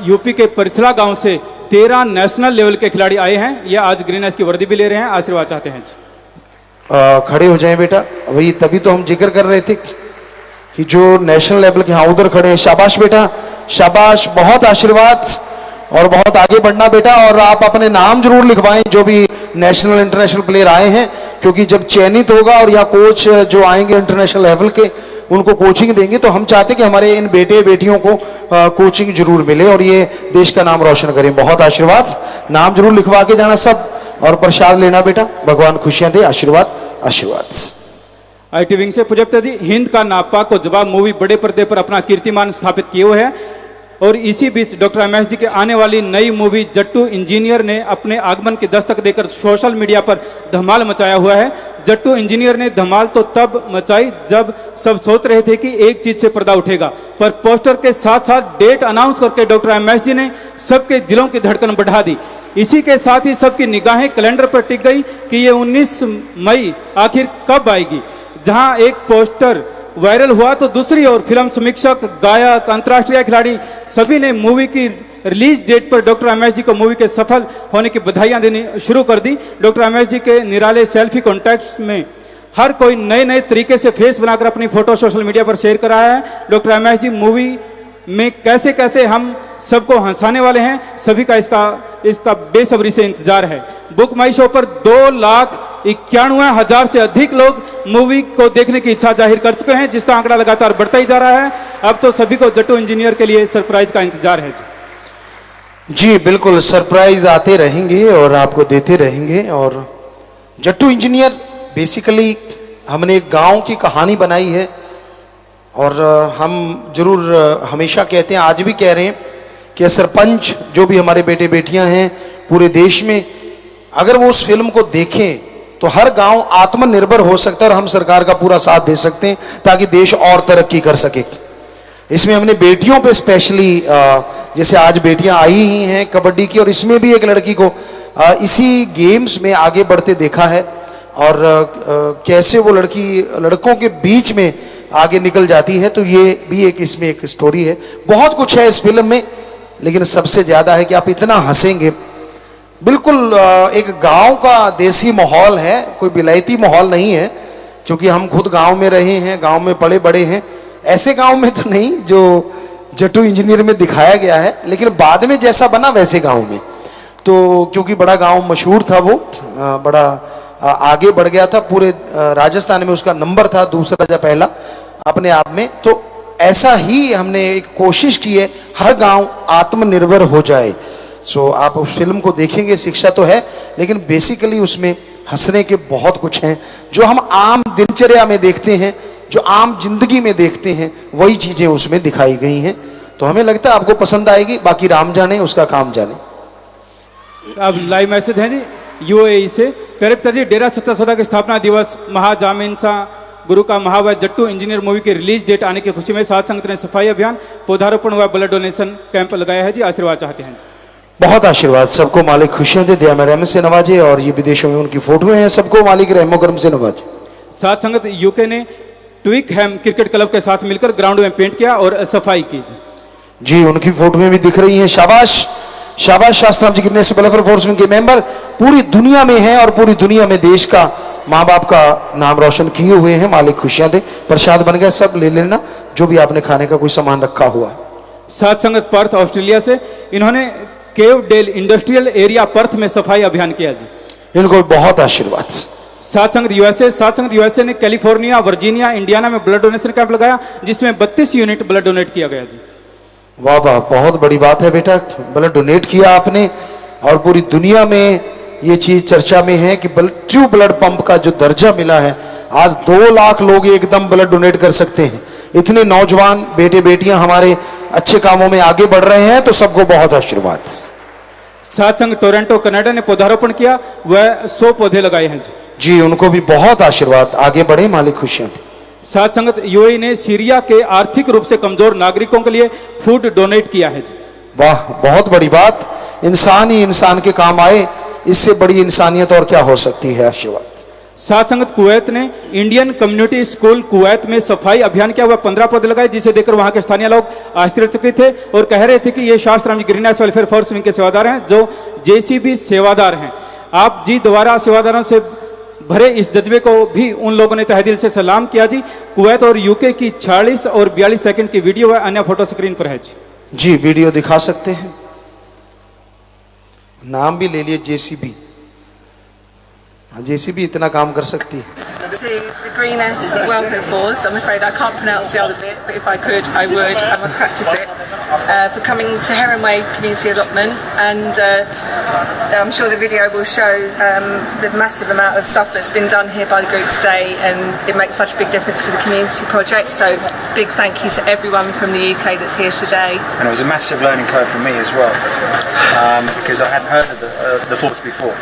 [SPEAKER 2] यूपी के परिथला गांव से 13 नेशनल लेवल के खिलाड़ी आए हैं। ये आज ग्रीन हाउस की वर्दी भी ले रहे हैं, आशीर्वाद चाहते हैं जी।
[SPEAKER 1] खड़े हो जाएं बेटा। वही तभी तो हम जिक्र कर रहे थे कि जो नेशनल लेवल के, हाँ उधर खड़े हैं। शाबाश बेटा, शाबाश, बहुत आशीर्वाद और बहुत आगे बढ़ना बेटा। और आप अपने नाम जरूर लिखवाएं जो भी नेशनल इंटरनेशनल प्लेयर आए हैं, क्योंकि जब चयनित होगा और या कोच जो आएंगे इंटरनेशनल लेवल के, उनको कोचिंग देंगे, तो हम चाहते कि हमारे इन बेटे बेटियों को कोचिंग जरूर मिले और ये देश का नाम रोशन करें। बहुत आशीर्वाद। नाम जरूर लिखवा के जाना सब, और प्रसाद लेना बेटा। भगवान खुशियां दे। आशीर्वाद, आशीर्वाद।
[SPEAKER 2] आईटी विंग से पूज्य जी, हिंद का नापाक को जवाब मूवी बड़े पर्दे पर अपना कीर्तिमान स्थापित किए हुए है। और इसी बीच डॉक्टर रमेश जी के आने वाली नई मूवी जट्टू इंजीनियर ने अपने आगमन की दस्तक देकर सोशल मीडिया पर धमाल मचाया हुआ है। जट्टू इंजीनियर ने धमाल तो तब मचाई जब सब सोच रहे थे कि एक चीज से पर्दा उठेगा, पर पोस्टर के साथ साथ डेट अनाउंस करके डॉक्टर रमेश जी ने सबके दिलों की धड़कन बढ़ा दी। इसी के साथ ही सबकी निगाहें कैलेंडर पर टिक गई कि ये 19 मई आखिर कब आएगी। जहां एक पोस्टर वायरल हुआ तो दूसरी ओर फिल्म समीक्षक, गायक, अंतर्राष्ट्रीय खिलाड़ी सभी ने मूवी की रिलीज डेट पर डॉक्टर रमेश जी को मूवी के सफल होने की बधाइयां देनी शुरू कर दी। डॉक्टर रमेश जी के निराले सेल्फी कॉन्टेक्स्ट में हर कोई नए नए तरीके से फेस बनाकर अपनी फोटो सोशल मीडिया पर शेयर कर रहा है। डॉक्टर रमेश जी मूवी में कैसे कैसे हम सबको हंसाने वाले हैं, सभी का इसका बेसब्री से इंतजार है। बुक माई शो पर 2,91,000 से अधिक लोग मूवी को देखने की इच्छा जाहिर कर चुके हैं, जिसका आंकड़ा लगातार बढ़ता ही जा रहा है। अब तो सभी को जट्टू इंजीनियर के लिए सरप्राइज का इंतजार है।
[SPEAKER 1] जी बिल्कुल, सरप्राइज आते रहेंगे और आपको देते रहेंगे। और जट्टू इंजीनियर बेसिकली हमने एक गांव की कहानी बनाई है और हम जरूर हमेशा कहते हैं, आज भी कह रहे हैं कि सरपंच जो भी हमारे बेटे बेटियां हैं पूरे देश में, अगर वो उस फिल्म को देखें तो हर गांव आत्मनिर्भर हो सकता है और हम सरकार का पूरा साथ दे सकते हैं ताकि देश और तरक्की कर सके। इसमें हमने बेटियों पे स्पेशली, जैसे आज बेटियां आई ही हैं कबड्डी की, और इसमें भी एक लड़की को इसी गेम्स में आगे बढ़ते देखा है और कैसे वो लड़की लड़कों के बीच में आगे निकल जाती है। तो ये भी एक इसमें एक स्टोरी है। बहुत कुछ है इस फिल्म में, लेकिन सबसे ज्यादा है कि आप इतना हंसेंगे। बिल्कुल एक गांव का देसी माहौल है, कोई विलायती माहौल नहीं है, क्योंकि हम खुद गांव में रहे हैं, गांव में पले बड़े हैं। ऐसे गांव में तो नहीं जो जट्टू इंजीनियर में दिखाया गया है, लेकिन बाद में जैसा बना वैसे गांव में। तो क्योंकि बड़ा गांव मशहूर था, वो बड़ा आगे बढ़ गया था, पूरे राजस्थान में उसका नंबर था दूसरा या पहला अपने आप में। तो ऐसा ही हमने एक कोशिश की है हर गांव आत्मनिर्भर हो जाए। सो आप उस फिल्म को देखेंगे, शिक्षा तो है, लेकिन बेसिकली उसमें हंसने के बहुत कुछ हैं जो हम आम दिनचर्या में देखते हैं, जो आम जिंदगी में देखते हैं, वही चीजें उसमें दिखाई गई हैं। तो हमें लगता है आपको पसंद आएगी, बाकी राम जाने उसका काम जाने।
[SPEAKER 2] अब लाइव मैसेज है जी यूएई से। प्यारे पिताजी, डेरा सच्चा सौदा के स्थापना दिवस, महाजामिन सा गुरु का महावत जट्टू इंजीनियर मूवी की रिलीज डेट आने की खुशी में साथ संगत ने सफाई अभियान, पौधारोपण व ब्लड डोनेशन कैंप लगाया है जी। आशीर्वाद चाहते हैं।
[SPEAKER 1] बहुत आशीर्वाद, सबको मालिक खुशियां दे, दया में रहमत से नवाजे, और ये विदेशों में उनकी फोटो हैं, सबको मालिक रहमो करम से नवाजे।
[SPEAKER 2] साथ संगत यूके ने ट्विकहैम क्रिकेट क्लब के साथ मिलकर ग्राउंड में पेंट किया और सफाई की
[SPEAKER 1] जी। उनकी फोटो में भी दिख रही है। शाबाश शाबाश शास्त्राम जी, गिनेस वेलफेयर फोर्स के मेंबर पूरी दुनिया में हैं और पूरी दुनिया में देश का, माँ बाप का नाम रोशन किए हुए हैं। मालिक खुशियां दे। प्रसाद बन गया, सब ले लेना जो भी आपने खाने का कोई सामान रखा हुआ।
[SPEAKER 2] साथ संगत पर्थ ऑस्ट्रेलिया से, इन्होंने केव डेल इंडस्ट्रियल एरिया पर्थ में सफाई अभियान किया जी।
[SPEAKER 1] इनको बहुत आशीर्वाद।
[SPEAKER 2] साथ संगत यूएसए ने कैलिफोर्निया, वर्जीनिया, इंडियाना में ब्लड डोनेशन कैंप लगाया, जिसमें 32 यूनिट ब्लड डोनेट किया गया जी।
[SPEAKER 1] वाह वाह, बहुत बड़ी बात है बेटा, ब्लड डोनेट किया आपने, और पूरी दुनिया में ये चीज चर्चा में है कि ट्रू ब्लड पंप का जो दर्जा मिला है, आज 2 लाख लोग एकदम ब्लड डोनेट कर सकते हैं। इतने नौजवान बेटे बेटियां हमारे अच्छे कामों में आगे बढ़ रहे हैं, तो सबको बहुत आशीर्वाद।
[SPEAKER 2] साथ संग टोरंटो कनाडा ने पौधारोपण किया, वह 100 पौधे लगाए हैं
[SPEAKER 1] जी। उनको भी बहुत आशीर्वाद, आगे बढ़े, मालिक खुशियां।
[SPEAKER 2] साथ संगत यूएई ने सीरिया के आर्थिक रूप से कमजोर नागरिकों के लिए फूड डोनेट किया है जी।
[SPEAKER 1] वाह, बहुत बड़ी बात, इंसान ही इंसान के काम आए, इससे बड़ी इंसानियत और क्या हो सकती है। आशीर्वाद।
[SPEAKER 2] साथ संगत कुवैत ने इंडियन कम्युनिटी स्कूल कुवैत में सफाई अभियान किया, हुआ 15 पौधे लगाए, जिसे देखकर वहां के स्थानीय लोग आश्चर्यचकित थे और कह रहे थे कि ये शास्त्राम जी ग्रीनहाउस वेलफेयर फोर्स विंग के सेवादार हैं, जो जेसीबी सेवादार हैं। आप जी द्वारा सेवादारों से भरे इस जज्बे को भी उन लोगों ने तहे दिल से सलाम किया जी। कुवैत और यूके की 40 और 42 सेकंड की वीडियो व अन्य फोटो स्क्रीन पर है जी।
[SPEAKER 1] वीडियो दिखा सकते हैं, नाम भी ले लिए जेसीबी। जेसीबी इतना काम कर सकती है।
[SPEAKER 3] To the Greenest Welfare Force, I'm afraid I can't pronounce the other bit, but if I could, I would. I must practice it. For coming to Heron Way Community Allotment, and I'm sure the video will show the massive amount of stuff that's been done here by the group today, and it makes such a big difference to the community project. So big thank you to everyone from the UK that's here today.
[SPEAKER 4] And it was a massive learning curve for me as well, because I hadn't heard of the force before.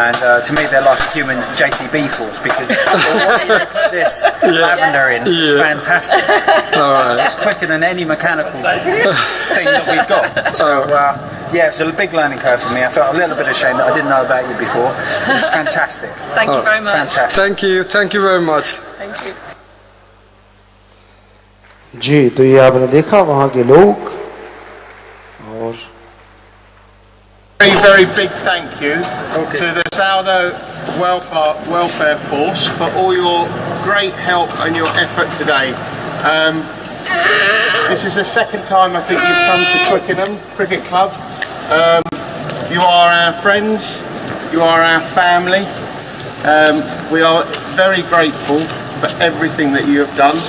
[SPEAKER 4] And to me, they're like a human JCB force, because this lavender in is fantastic. It's quicker than any mechanical thing that we've got. So yeah, it's a big learning curve for me. I felt a little bit ashamed that I didn't know about you before. It's fantastic.
[SPEAKER 3] Thank you very much.
[SPEAKER 4] Fantastic.
[SPEAKER 5] Thank you very much.
[SPEAKER 3] Thank you.
[SPEAKER 1] जी, तो ये आपने देखा वहां के लोग। और
[SPEAKER 6] very big thank you to the Saudo Welfare Force for all your great help and your effort today. This is the second time I think you've come to Twickenham Cricket Club. You are our friends, you are our family. We are very grateful for everything that you have done,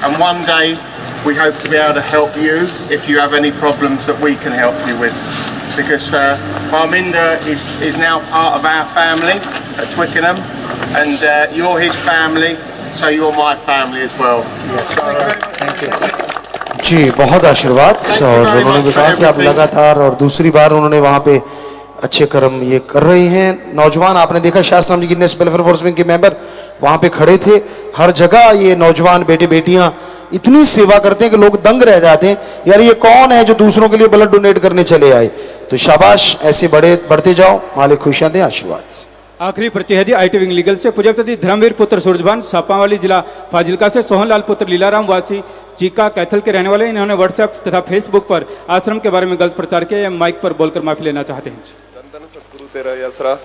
[SPEAKER 6] and one day we hope to be able to help you if you have any problems that we can help you with. Because Parminder is now part of our family, at Twickenham, and you're his family, so you're my family as well.
[SPEAKER 4] Thank you.
[SPEAKER 1] जी बहुत आशीर्वाद। और उन्होंने भी कहा कि आप लगातार और दूसरी बार उन्होंने वहाँ पे अच्छे कर्म ये कर रहे हैं। नौजवान आपने देखा शास्त्राम जी गिनेस वेलफेयर फोर्स विंग के मेंबर वहाँ पे खड़े थे। हर जगह ये नौजवान बेटे बेटियां इतनी सेवा करते हैं कि लोग दंग रह जाते हैं, यार ये कौन है जो दूसरों के लिए ब्लड डोनेट करने चले आए। तो शाबाश, ऐसे बढ़ते जाओ, मालिक खुशियां दे, आशीर्वाद।
[SPEAKER 2] आखिरी पर्ची है जी आईटी विंग लीगल से पूज्यपति धर्मवीर पुत्र सूरजभान सापावाली जिला फाजिलका से सोहनलाल पुत्र लीलाराम वासी चीका कैथल के रहने वाले। इन्होंने व्हाट्सएप तथा फेसबुक पर आश्रम के बारे में गलत प्रचार किया। माइक पर बोलकर माफी लेना चाहते हैं।
[SPEAKER 5] धन सतगुरु तेरा आसरा।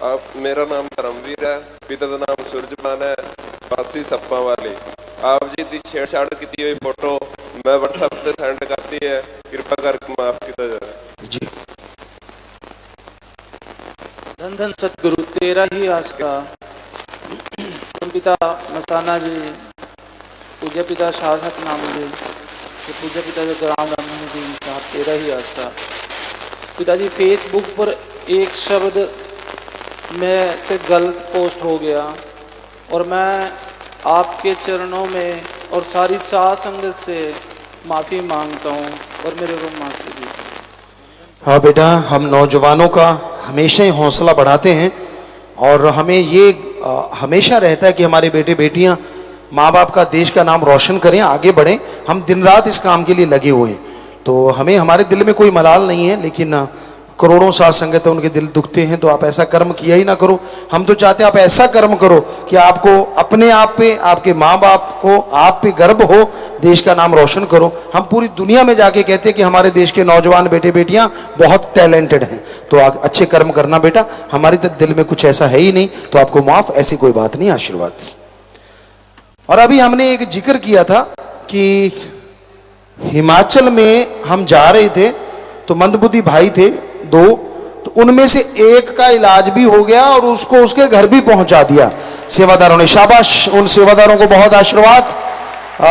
[SPEAKER 5] आप, मेरा नाम धर्मवीर है, पिता का नाम सूरजभान है, वासी सप्पा वाली। आप जी की छेड़छाड़ की हुई फोटो मैं व्हाट्सएप पे सेंड करती है, कृपा करके माफ किया जाए
[SPEAKER 1] जी।
[SPEAKER 7] धन धन सतगुरु तेरा ही आसरा। पिता मस्ताना जी, पूज्य पिता शासक नाम जी, पूज्य पिता जो ग्राम रमन जी साहब, तेरा ही आसरा। पिताजी फेसबुक पर एक शब्द में से गलत पोस्ट हो गया और मैं आपके चरणों में और सारी साध संगत से माफ़ी मांगता हूँ और मेरे को माफ कीजिए।
[SPEAKER 1] हाँ बेटा, हम नौजवानों का हमेशा ही हौसला बढ़ाते हैं और हमें ये हमेशा रहता है कि हमारे बेटे बेटियां माँ बाप का, देश का नाम रोशन करें, आगे बढ़ें। हम दिन रात इस काम के लिए लगे हुए हैं। तो हमें, हमारे दिल में कोई मलाल नहीं है, लेकिन करोड़ों साथ संगत है, उनके दिल दुखते हैं। तो आप ऐसा कर्म किया ही ना करो। हम तो चाहते हैं आप ऐसा कर्म करो कि आपको अपने आप पे, आपके माँ बाप को आप पे गर्व हो, देश का नाम रोशन करो। हम पूरी दुनिया में जाके कहते हैं कि हमारे देश के नौजवान बेटे बेटियां बहुत टैलेंटेड हैं। तो आप अच्छे कर्म करना बेटा। हमारे तो दिल में कुछ ऐसा है ही नहीं, तो आपको माफ, ऐसी कोई बात नहीं, आशीर्वाद। और अभी हमने एक जिक्र किया था कि हिमाचल में हम जा रहे थे, तो मंदबुद्धि भाई थे दो, तो उनमें से एक का इलाज भी हो गया और उसको उसके घर भी पहुंचा दिया सेवादारों ने। शाबाश, उन सेवादारों को बहुत आशीर्वाद।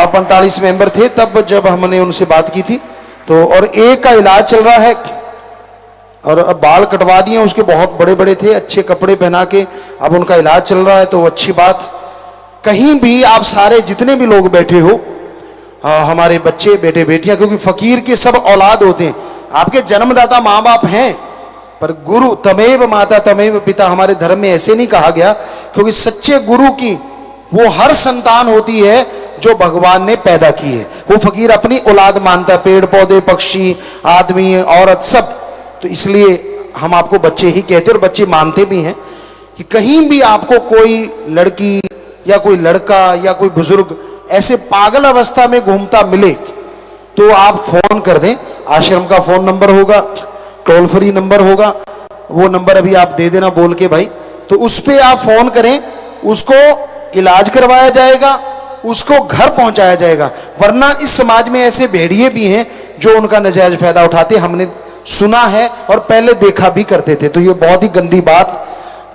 [SPEAKER 1] 45 मेंबर थे तब जब हमने उनसे बात की थी। तो और एक का इलाज चल रहा है और अब बाल कटवा दिए उसके, बहुत बड़े बड़े थे, अच्छे कपड़े पहना के अब उनका इलाज चल रहा है। तो अच्छी बात। कहीं भी आप सारे जितने भी लोग बैठे हो, हमारे बच्चे बेटे बेटियां, क्योंकि फकीर के सब औलाद होते हैं। आपके जन्मदाता माँ बाप हैं, पर गुरु तमेव माता तमेव पिता हमारे धर्म में ऐसे नहीं कहा गया, क्योंकि सच्चे गुरु की वो हर संतान होती है जो भगवान ने पैदा की है। वो फकीर अपनी औलाद मानता है, पेड़ पौधे, पक्षी, आदमी, औरत, सब। तो इसलिए हम आपको बच्चे ही कहते और बच्चे मानते भी हैं कि कहीं भी आपको कोई लड़की या कोई लड़का या कोई बुजुर्ग ऐसे पागल अवस्था में घूमता मिले तो आप फोन कर दें। आश्रम का फोन नंबर होगा, टोल फ्री नंबर होगा, वो नंबर अभी आप दे देना बोल के भाई। तो उस पर आप फोन करें, उसको इलाज करवाया जाएगा, उसको घर पहुंचाया जाएगा। वरना इस समाज में ऐसे भेड़िए भी हैं जो उनका नाजायज फायदा उठाते, हमने सुना है और पहले देखा भी करते थे। तो ये बहुत ही गंदी बात।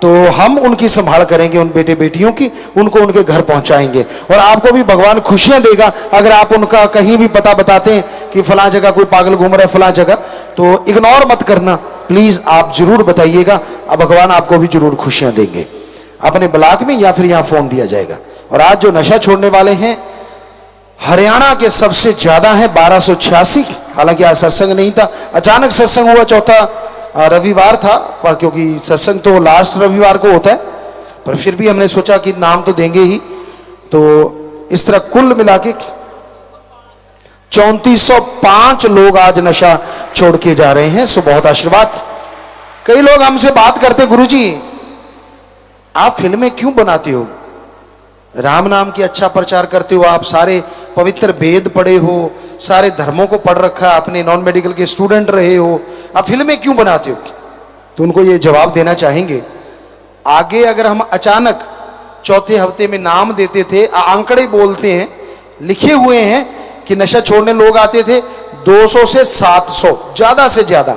[SPEAKER 1] तो हम उनकी संभाल करेंगे, उन बेटे बेटियों की, उनको उनके घर पहुंचाएंगे। और आपको भी भगवान खुशियां देगा अगर आप उनका कहीं भी पता बताते हैं कि फलां जगह कोई पागल घूम रहा है, फलां जगह, तो इग्नोर मत करना प्लीज, आप जरूर बताइएगा। अब भगवान आपको भी जरूर खुशियां देंगे, अपने ब्लॉक में या फिर यहाँ फोन दिया जाएगा। और आज जो नशा छोड़ने वाले हैं हरियाणा के सबसे ज्यादा है 1286। हालांकि आज सत्संग नहीं था, अचानक सत्संग हुआ, चौथा रविवार था, क्योंकि सत्संग तो लास्ट रविवार को होता है, पर फिर भी हमने सोचा कि नाम तो देंगे ही। तो इस तरह कुल मिला के 3405 लोग आज नशा छोड़ के जा रहे हैं। सो बहुत आशीर्वाद। कई लोग हमसे बात करते, गुरुजी आप फिल्में क्यों बनाते हो, राम नाम की अच्छा प्रचार करते हो, आप सारे पवित्र वेद पढ़े हो, सारे धर्मों को पढ़ रखा, अपने नॉन मेडिकल के स्टूडेंट रहे हो, आप फिल्में क्यों बनाते हो। तो उनको ये जवाब देना चाहेंगे, आगे अगर हम अचानक चौथे हफ्ते में नाम देते थे, आंकड़े बोलते हैं, लिखे हुए हैं कि नशा छोड़ने लोग आते थे 200 से 700 ज्यादा से ज्यादा,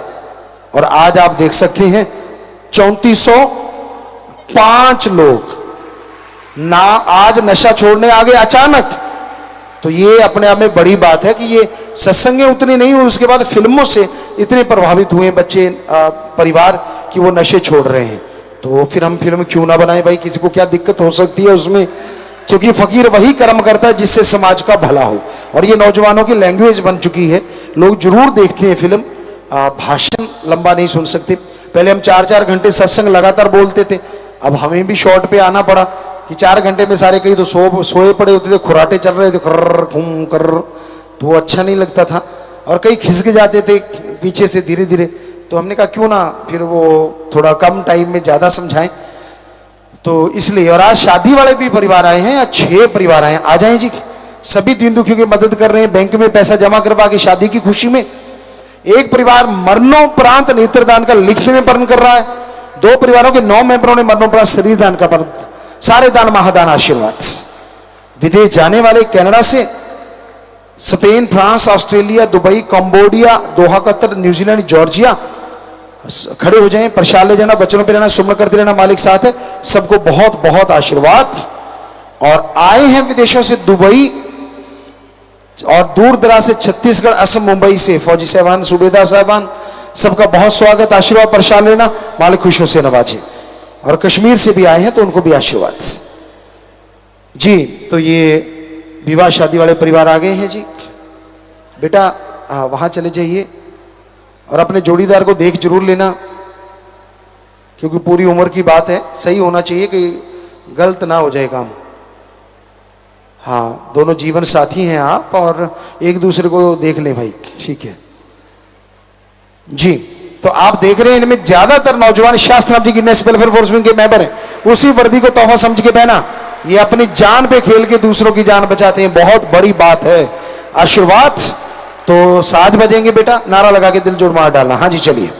[SPEAKER 1] और आज आप देख सकते हैं 3405 लोग ना आज नशा छोड़ने आ गए अचानक। तो ये अपने आप में बड़ी बात है कि ये सत्संगें उतनी नहीं हुई, उसके बाद फिल्मों से इतने प्रभावित हुए बच्चे, परिवार, कि वो नशे छोड़ रहे हैं। तो फिर हम फिल्म क्यों ना बनाए भाई, किसी को क्या दिक्कत हो सकती है उसमें, क्योंकि फकीर वही कर्म करता है जिससे समाज का भला हो। और ये नौजवानों की लैंग्वेज बन चुकी है, लोग जरूर देखते हैं फिल्म, भाषण लंबा नहीं सुन सकते। पहले हम 4-4 घंटे सत्संग लगातार बोलते थे, अब हमें भी शॉर्ट पे आना पड़ा कि 4 घंटे में सारे कहीं तो सोए पड़े होते थे, खुराटे चल रहे थे खर्र घूम कर, तो वो अच्छा नहीं लगता था, और कई खिसक जाते थे पीछे से धीरे धीरे। तो हमने कहा क्यों ना फिर वो थोड़ा कम टाइम में ज़्यादा समझाएं, तो इसलिए। और आज शादी वाले भी परिवार आए हैं, 6 परिवार आए हैं, आ जाएं जी। सभी दीन दुखियों की मदद कर रहे हैं, बैंक में पैसा जमा करवा के शादी की खुशी में। एक परिवार मरणोपरांत नेत्रदान का लिखने में प्रण कर रहा है, 2 परिवारों के 9 मेंबरों ने मरणोपरांत शरीर दान का प्रण, सारे दान महादान आशीर्वाद। विदेश जाने वाले कनाडा से, Spain, France, Australia, Dubai, Cambodia, Doha, Qatar, New Zealand, Georgia, खड़े हो जाएं, प्रसाद ले जाना, बच्चों पे रहना, सुमन करते रहना, मालिक साथ है। सबको बहुत बहुत आशीर्वाद। और आए हैं विदेशों से दुबई और दूर दराज से छत्तीसगढ़, असम, मुंबई से फौजी साहबान, सूबेदार साहबान, सबका बहुत स्वागत, आशीर्वाद, प्रसाद लेना, मालिक खुशियों से नवाजे। और कश्मीर से भी आए हैं तो उनको भी आशीर्वाद जी। तो ये विवाह शादी वाले परिवार आ गए हैं जी। बेटा वहां चले जाइए और अपने जोड़ीदार को देख जरूर लेना, क्योंकि पूरी उम्र की बात है, सही होना चाहिए कि गलत ना हो जाए काम। हाँ, दोनों जीवन साथी हैं आप, और एक दूसरे को देख लें भाई, ठीक है जी। तो आप देख रहे हैं इनमें ज्यादातर नौजवान शास्त्र जी की नेशनल वेलफेयर फोर्स के मेंबर हैं। उसी वर्दी को तोहफा समझ के पहना, ये अपनी जान पे खेल के दूसरों की जान बचाते हैं, बहुत बड़ी बात है। आशीर्वाद। तो 7 बजेंगे बेटा, नारा लगा के दिल जोड़ मार डालना। हाँ जी चलिए।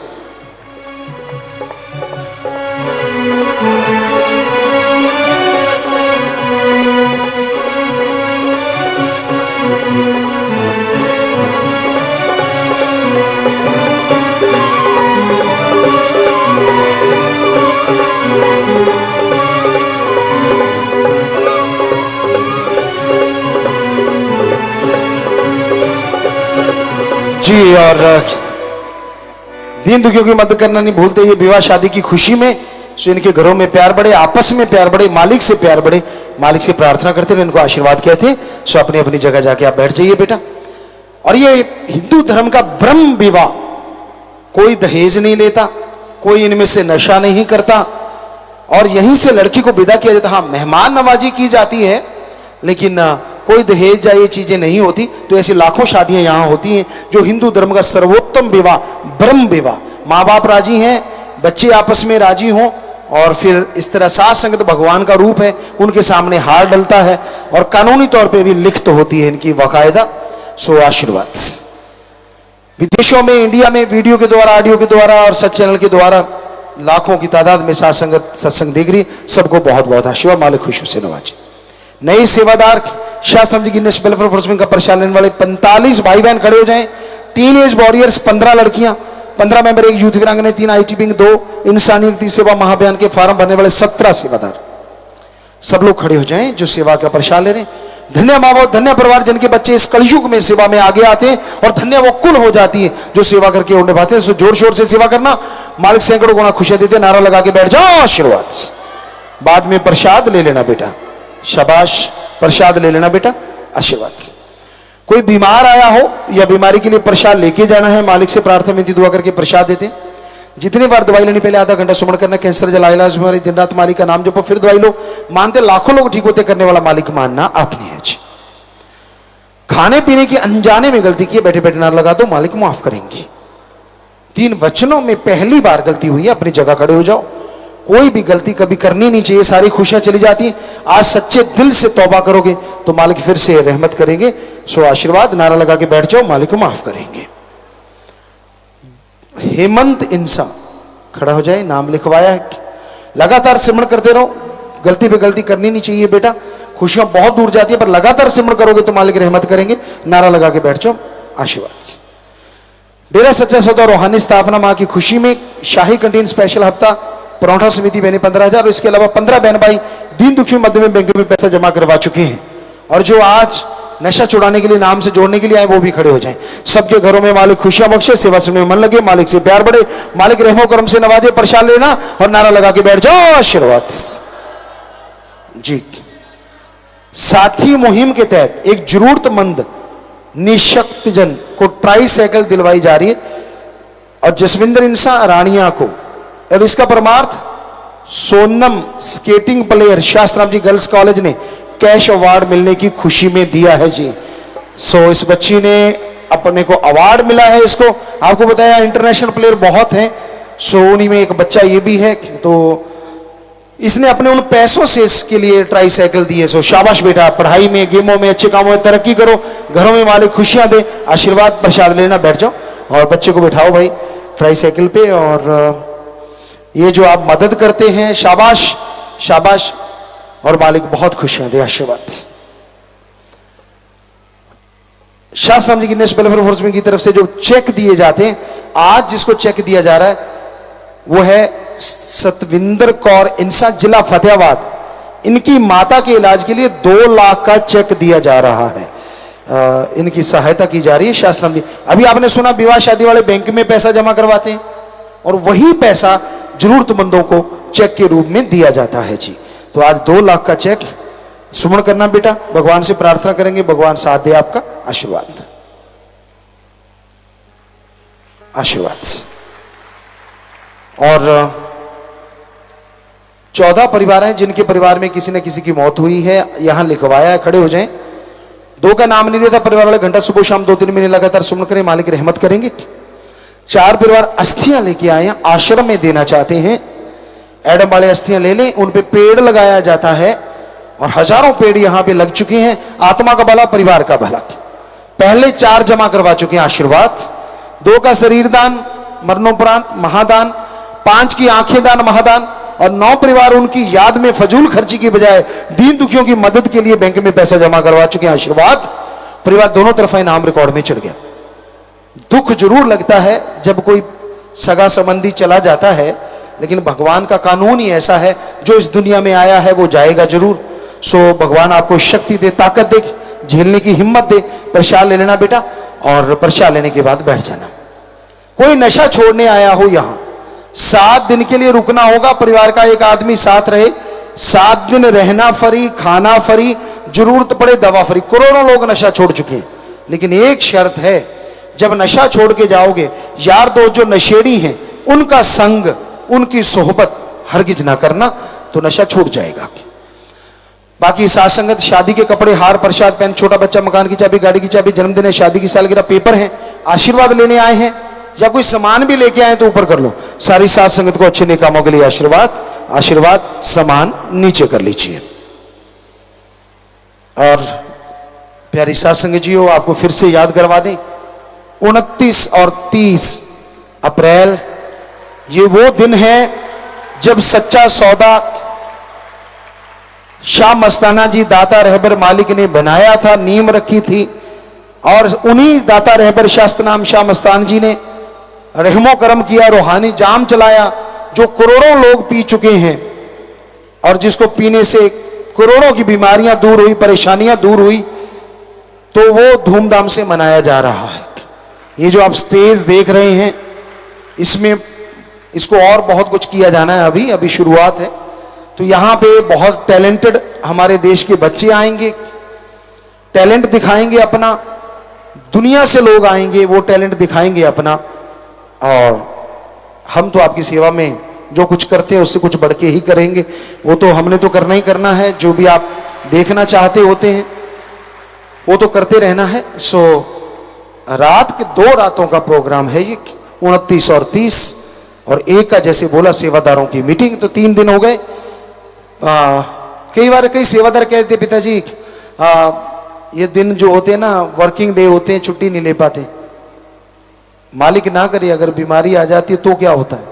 [SPEAKER 1] जी, और दीन दुखियों की मदद करना नहीं भूलते। ये विवाह शादी की खुशी में सो इनके घरों में प्यार बढ़े, आपस में प्यार बढ़े, मालिक से प्यार बढ़े, मालिक से प्रार्थना करते हुए इनको आशीर्वाद कहते हैं। सो अपनी अपनी जगह जाके आप बैठ जाइए बेटा। और ये हिंदू धर्म का ब्रह्म विवाह, कोई दहेज नहीं लेता, कोई इनमें से नशा नहीं करता, और यहीं से लड़की को विदा किया जाता। हाँ, मेहमान नवाजी की जाती है, लेकिन कोई दहेज या ये चीजें नहीं होती। तो ऐसी लाखों शादियां यहां होती हैं, जो हिंदू धर्म का सर्वोत्तम विवाह, ब्रह्म विवाह। माँ बाप राजी हैं, बच्चे आपस में राजी हों, और फिर इस तरह साथ संगत भगवान का रूप है, उनके सामने हार डलता है, और कानूनी तौर पे भी लिखित होती है इनकी बाकायदा। सो आशीर्वाद। विदेशों में, इंडिया में वीडियो के द्वारा, ऑडियो के द्वारा और सच चैनल के द्वारा लाखों की तादाद में साथ संगत सत्संग देख रही, सबको बहुत बहुत आशीर्वाद, मालिक खुशियों से नवाजे। नए सेवादार शास्त्र जी की वेलफेयर फोर्स का प्रचार लेने वाले 45 भाई बहन खड़े हो जाएं। टीन एज वॉरियर्स 15 लड़कियां, 15 मेंबर, 1 यूथ वीरांगना, 3 आईटी विंग, 2 इंसानियत सेवा महाअभियान के फॉर्म भरने वाले 17 सेवादार, सब लोग खड़े हो जाएं जो सेवा का प्रसाद ले रहे हैं। धन्य माँ बाप, धन्य परिवार जिनके बच्चे इस कलयुग में सेवा में आगे आते हैं, और धन्य वो कुल हो जाती है जो सेवा करके उड़ निभाते हैं। सो जोर शोर से सेवा करना, मालिक सैकड़ों गुना खुशियां देते। नारा लगा के बैठ जाओ, आशीर्वाद। बाद में प्रसाद ले लेना बेटा, शाबाश, प्रसाद ले लेना बेटा, आशीर्वाद। कोई बीमार आया हो या बीमारी के लिए प्रसाद लेके जाना है, मालिक से प्रार्थना विनती दुआ करके प्रसाद देते। जितनी बार दवाई लेनी, पहले आधा घंटा सुमन करना, कैंसर जला इलाज में दिन रात मालिक का नाम जपो, फिर दवाई लो। मानते लाखों लोग ठीक होते, करने वाला मालिक मानना आपने है जी। खाने पीने की अनजाने में गलती की, बैठे बैठे नारा लगा दो, मालिक माफ करेंगे। 3 वचनों में पहली बार गलती हुई है, अपनी जगह खड़े हो जाओ। कोई भी गलती कभी करनी नहीं चाहिए, सारी खुशियां चली जाती। आज सच्चे दिल से तौबा करोगे तो मालिक फिर से रहमत करेंगे। सो आशीर्वाद। नारा लगा के बैठ जाओ, मालिक को माफ करेंगे। हेमंत इंसान खड़ा हो जाए, नाम लिखवाया है। लगातार सिमरण करते रहो, गलती पे गलती करनी नहीं चाहिए बेटा। खुशियां बहुत दूर जाती है, पर लगातार सिमरण करोगे तो मालिक रहमत करेंगे। नारा लगा के बैठ जाओ, आशीर्वाद। डेरा सच्चा सौदा रूहानी स्थापना मां की खुशी में शाही कैंटीन स्पेशल हफ्ता, परौठा समिति बहने 15,000, और इसके अलावा 15 बहन भाई दीन दुखी मध्य में बैंक में पैसा जमा करवा चुके हैं। और जो आज नशा छुड़ाने के लिए, नाम से जोड़ने के लिए आए, वो भी खड़े हो जाएं। सबके घरों में मालिक खुशियां बख्शे, सेवा सुनने में मन लगे, मालिक से प्यार बढ़े, मालिक रहमो करम से नवाजे। प्रसाद लेना और नारा लगा के बैठ जाओ, आशीर्वाद जी। साथी मुहिम के तहत एक जरूरतमंद निशक्त जन को ट्राईसाइकिल दिलवाई जा रही है और जसविंदर इंसान रानिया को, और इसका परमार्थ सोनम स्केटिंग प्लेयर शास्त्राम जी गर्ल्स कॉलेज ने कैश अवार्ड मिलने की खुशी में दिया है जी। सो इस बच्ची ने अपने को अवार्ड मिला है। इसको आपको बताया इंटरनेशनल प्लेयर बहुत हैं, सो उन्हीं में एक बच्चा ये भी है। तो इसने अपने उन पैसों से इसके लिए ट्राईसाइकिल दी है। सो शाबाश बेटा, पढ़ाई में, गेमों में, अच्छे कामों में तरक्की करो, घरों में मालिक खुशियां दे। आशीर्वाद प्रसाद लेना बैठ जाओ और बच्चे को बिठाओ भाई ट्राईसाइकिल पे। और ये जो आप मदद करते हैं, शाबाश शाबाश, और मालिक बहुत खुशियां दे। आशीर्वाद। शास्त्राम जी की नेशनल वेलफेयर फोर्स की तरफ से जो चेक दिए जाते हैं, आज जिसको चेक दिया जा रहा है वो है सतविंदर कौर इंसा, जिला फतेहाबाद। इनकी माता के इलाज के लिए 2 लाख का चेक दिया जा रहा है। इनकी सहायता की जा रही है शास्त्राम जी। अभी आपने सुना विवाह शादी वाले बैंक में पैसा जमा करवाते हैं और वही पैसा जरूरतमंदों को चेक के रूप में दिया जाता है जी। तो आज 2 लाख का चेक सुमन करना बेटा, भगवान से प्रार्थना करेंगे भगवान साथ दे आपका। आशीर्वाद आशीर्वाद। और 14 परिवार हैं जिनके परिवार में किसी न किसी की मौत हुई है, यहां लिखवाया है, खड़े हो जाएं। 2 का नाम नहीं लिया था परिवार वाले, घंटा सुबह शाम 2-3 महीने लगातार सुमन करें, मालिक रहमत करेंगे। 4 परिवार अस्थियां लेके आए हैं, आश्रम में देना चाहते हैं। एडम वाले अस्थियां ले लें, उन पे पेड़ लगाया जाता है और हजारों पेड़ यहां पे लग चुके हैं। आत्मा का भला, परिवार का भला। पहले 4 जमा करवा चुके हैं, आशीर्वाद। 2 का शरीर दान मरणोपरांत महादान, 5 की आंखें दान महादान, और 9 परिवार उनकी याद में फजूल खर्ची की बजाय दीन दुखियों की मदद के लिए बैंक में पैसा जमा करवा चुके हैं। आशीर्वाद। परिवार दोनों तरफा इनाम रिकॉर्ड में चढ़ गया। दुख जरूर लगता है जब कोई सगा संबंधी चला जाता है, लेकिन भगवान का कानून ही ऐसा है, जो इस दुनिया में आया है वो जाएगा जरूर। सो भगवान आपको शक्ति दे, ताकत दे, झेलने की हिम्मत दे। प्रसाद ले लेना बेटा और प्रसाद लेने के बाद बैठ जाना। कोई नशा छोड़ने आया हो यहां, 7 दिन के लिए रुकना होगा, परिवार का एक आदमी साथ रहे। 7 दिन रहना फ्री, खाना फ्री, जरूरत पड़े दवा फ्री। करोड़ों लोग नशा छोड़ चुके हैं, लेकिन एक शर्त है, जब नशा छोड़ के जाओगे, यार दोस्त जो नशेड़ी हैं उनका संग, उनकी सोहबत हरगिज ना करना, तो नशा छूट जाएगा। बाकी साथ संगत, शादी के कपड़े, हार, प्रसाद, पेन, छोटा बच्चा, मकान की चाबी, गाड़ी की चाबी, जन्मदिन है, शादी की सालगिरह, पेपर हैं, आशीर्वाद लेने आए हैं या कोई सामान भी लेके आए तो ऊपर कर लो। सारी साथ संगत को अच्छे नेक कामों के लिए आशीर्वाद आशीर्वाद। सामान नीचे कर लीजिए। और प्यारी साथ संगत जी हो, आपको फिर से याद करवा दें, 29 और 30 अप्रैल ये वो दिन है जब सच्चा सौदा शाह मस्ताना जी दाता रहबर मालिक ने बनाया था, नींव रखी थी। और उन्हीं दाता रहबर शास्त्र नाम शाह मस्तान जी ने रहमो करम किया, रूहानी जाम चलाया, जो करोड़ों लोग पी चुके हैं और जिसको पीने से करोड़ों की बीमारियां दूर हुई, परेशानियां दूर हुई। तो वो धूमधाम से मनाया जा रहा है। ये जो आप स्टेज देख रहे हैं, इसमें इसको और बहुत कुछ किया जाना है, अभी शुरुआत है। तो यहाँ पे बहुत टैलेंटेड हमारे देश के बच्चे आएंगे, टैलेंट दिखाएंगे अपना। दुनिया से लोग आएंगे, वो टैलेंट दिखाएंगे अपना। और हम तो आपकी सेवा में जो कुछ करते हैं उससे कुछ बढ़ के ही करेंगे। वो तो हमने तो करना ही करना है, जो भी आप देखना चाहते होते हैं वो तो करते रहना है। सो रात के 2 रातों का प्रोग्राम है ये, 29 और 30। और 1 का जैसे बोला सेवादारों की मीटिंग, तो 3 दिन हो गए। कई बार कई सेवादार कहते पिताजी ये दिन जो होते हैं ना, वर्किंग डे होते हैं, छुट्टी नहीं ले पाते। मालिक ना करे अगर बीमारी आ जाती है तो क्या होता है,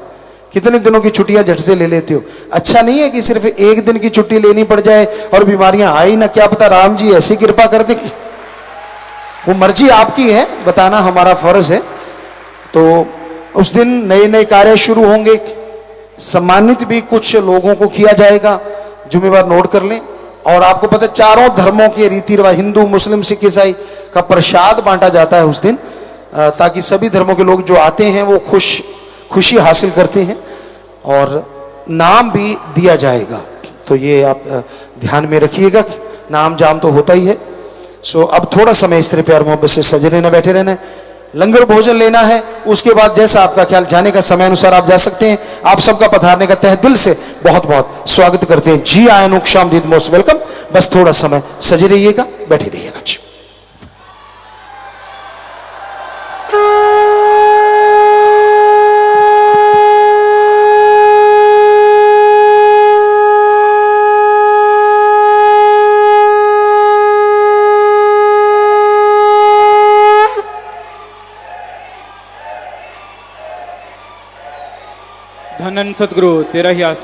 [SPEAKER 1] कितने दिनों की छुट्टियां झट से ले लेते हो। अच्छा नहीं है कि सिर्फ 1 दिन की छुट्टी लेनी पड़ जाए और बीमारियां आई ना, क्या पता राम जी ऐसी कृपा कर दे। वो मर्जी आपकी है, बताना हमारा फर्ज है। तो उस दिन नए नए कार्य शुरू होंगे, सम्मानित भी कुछ लोगों को किया जाएगा, जिम्मेवार नोट कर लें। और आपको पता है चारों धर्मों के रीति रिवाज, हिंदू मुस्लिम सिख ईसाई का प्रसाद बांटा जाता है उस दिन, ताकि सभी धर्मों के लोग जो आते हैं वो खुशी हासिल करते हैं, और नाम भी दिया जाएगा। तो ये आप ध्यान में रखिएगा, नाम जाम तो होता ही है। सो अब थोड़ा समय इस तरह प्यार मोहब्बत से सजे रहना, बैठे रहना है, लंगर भोजन लेना है। उसके बाद जैसा आपका ख्याल, जाने का समय अनुसार आप जा सकते हैं। आप सबका पधारने का तहे दिल से बहुत बहुत स्वागत करते हैं। जी आयन खुशामदीद, मोस्ट वेलकम। बस थोड़ा समय सजे रहिएगा, बैठे रहिएगा जी।
[SPEAKER 2] धन्य सतगुरु तेरा ही आस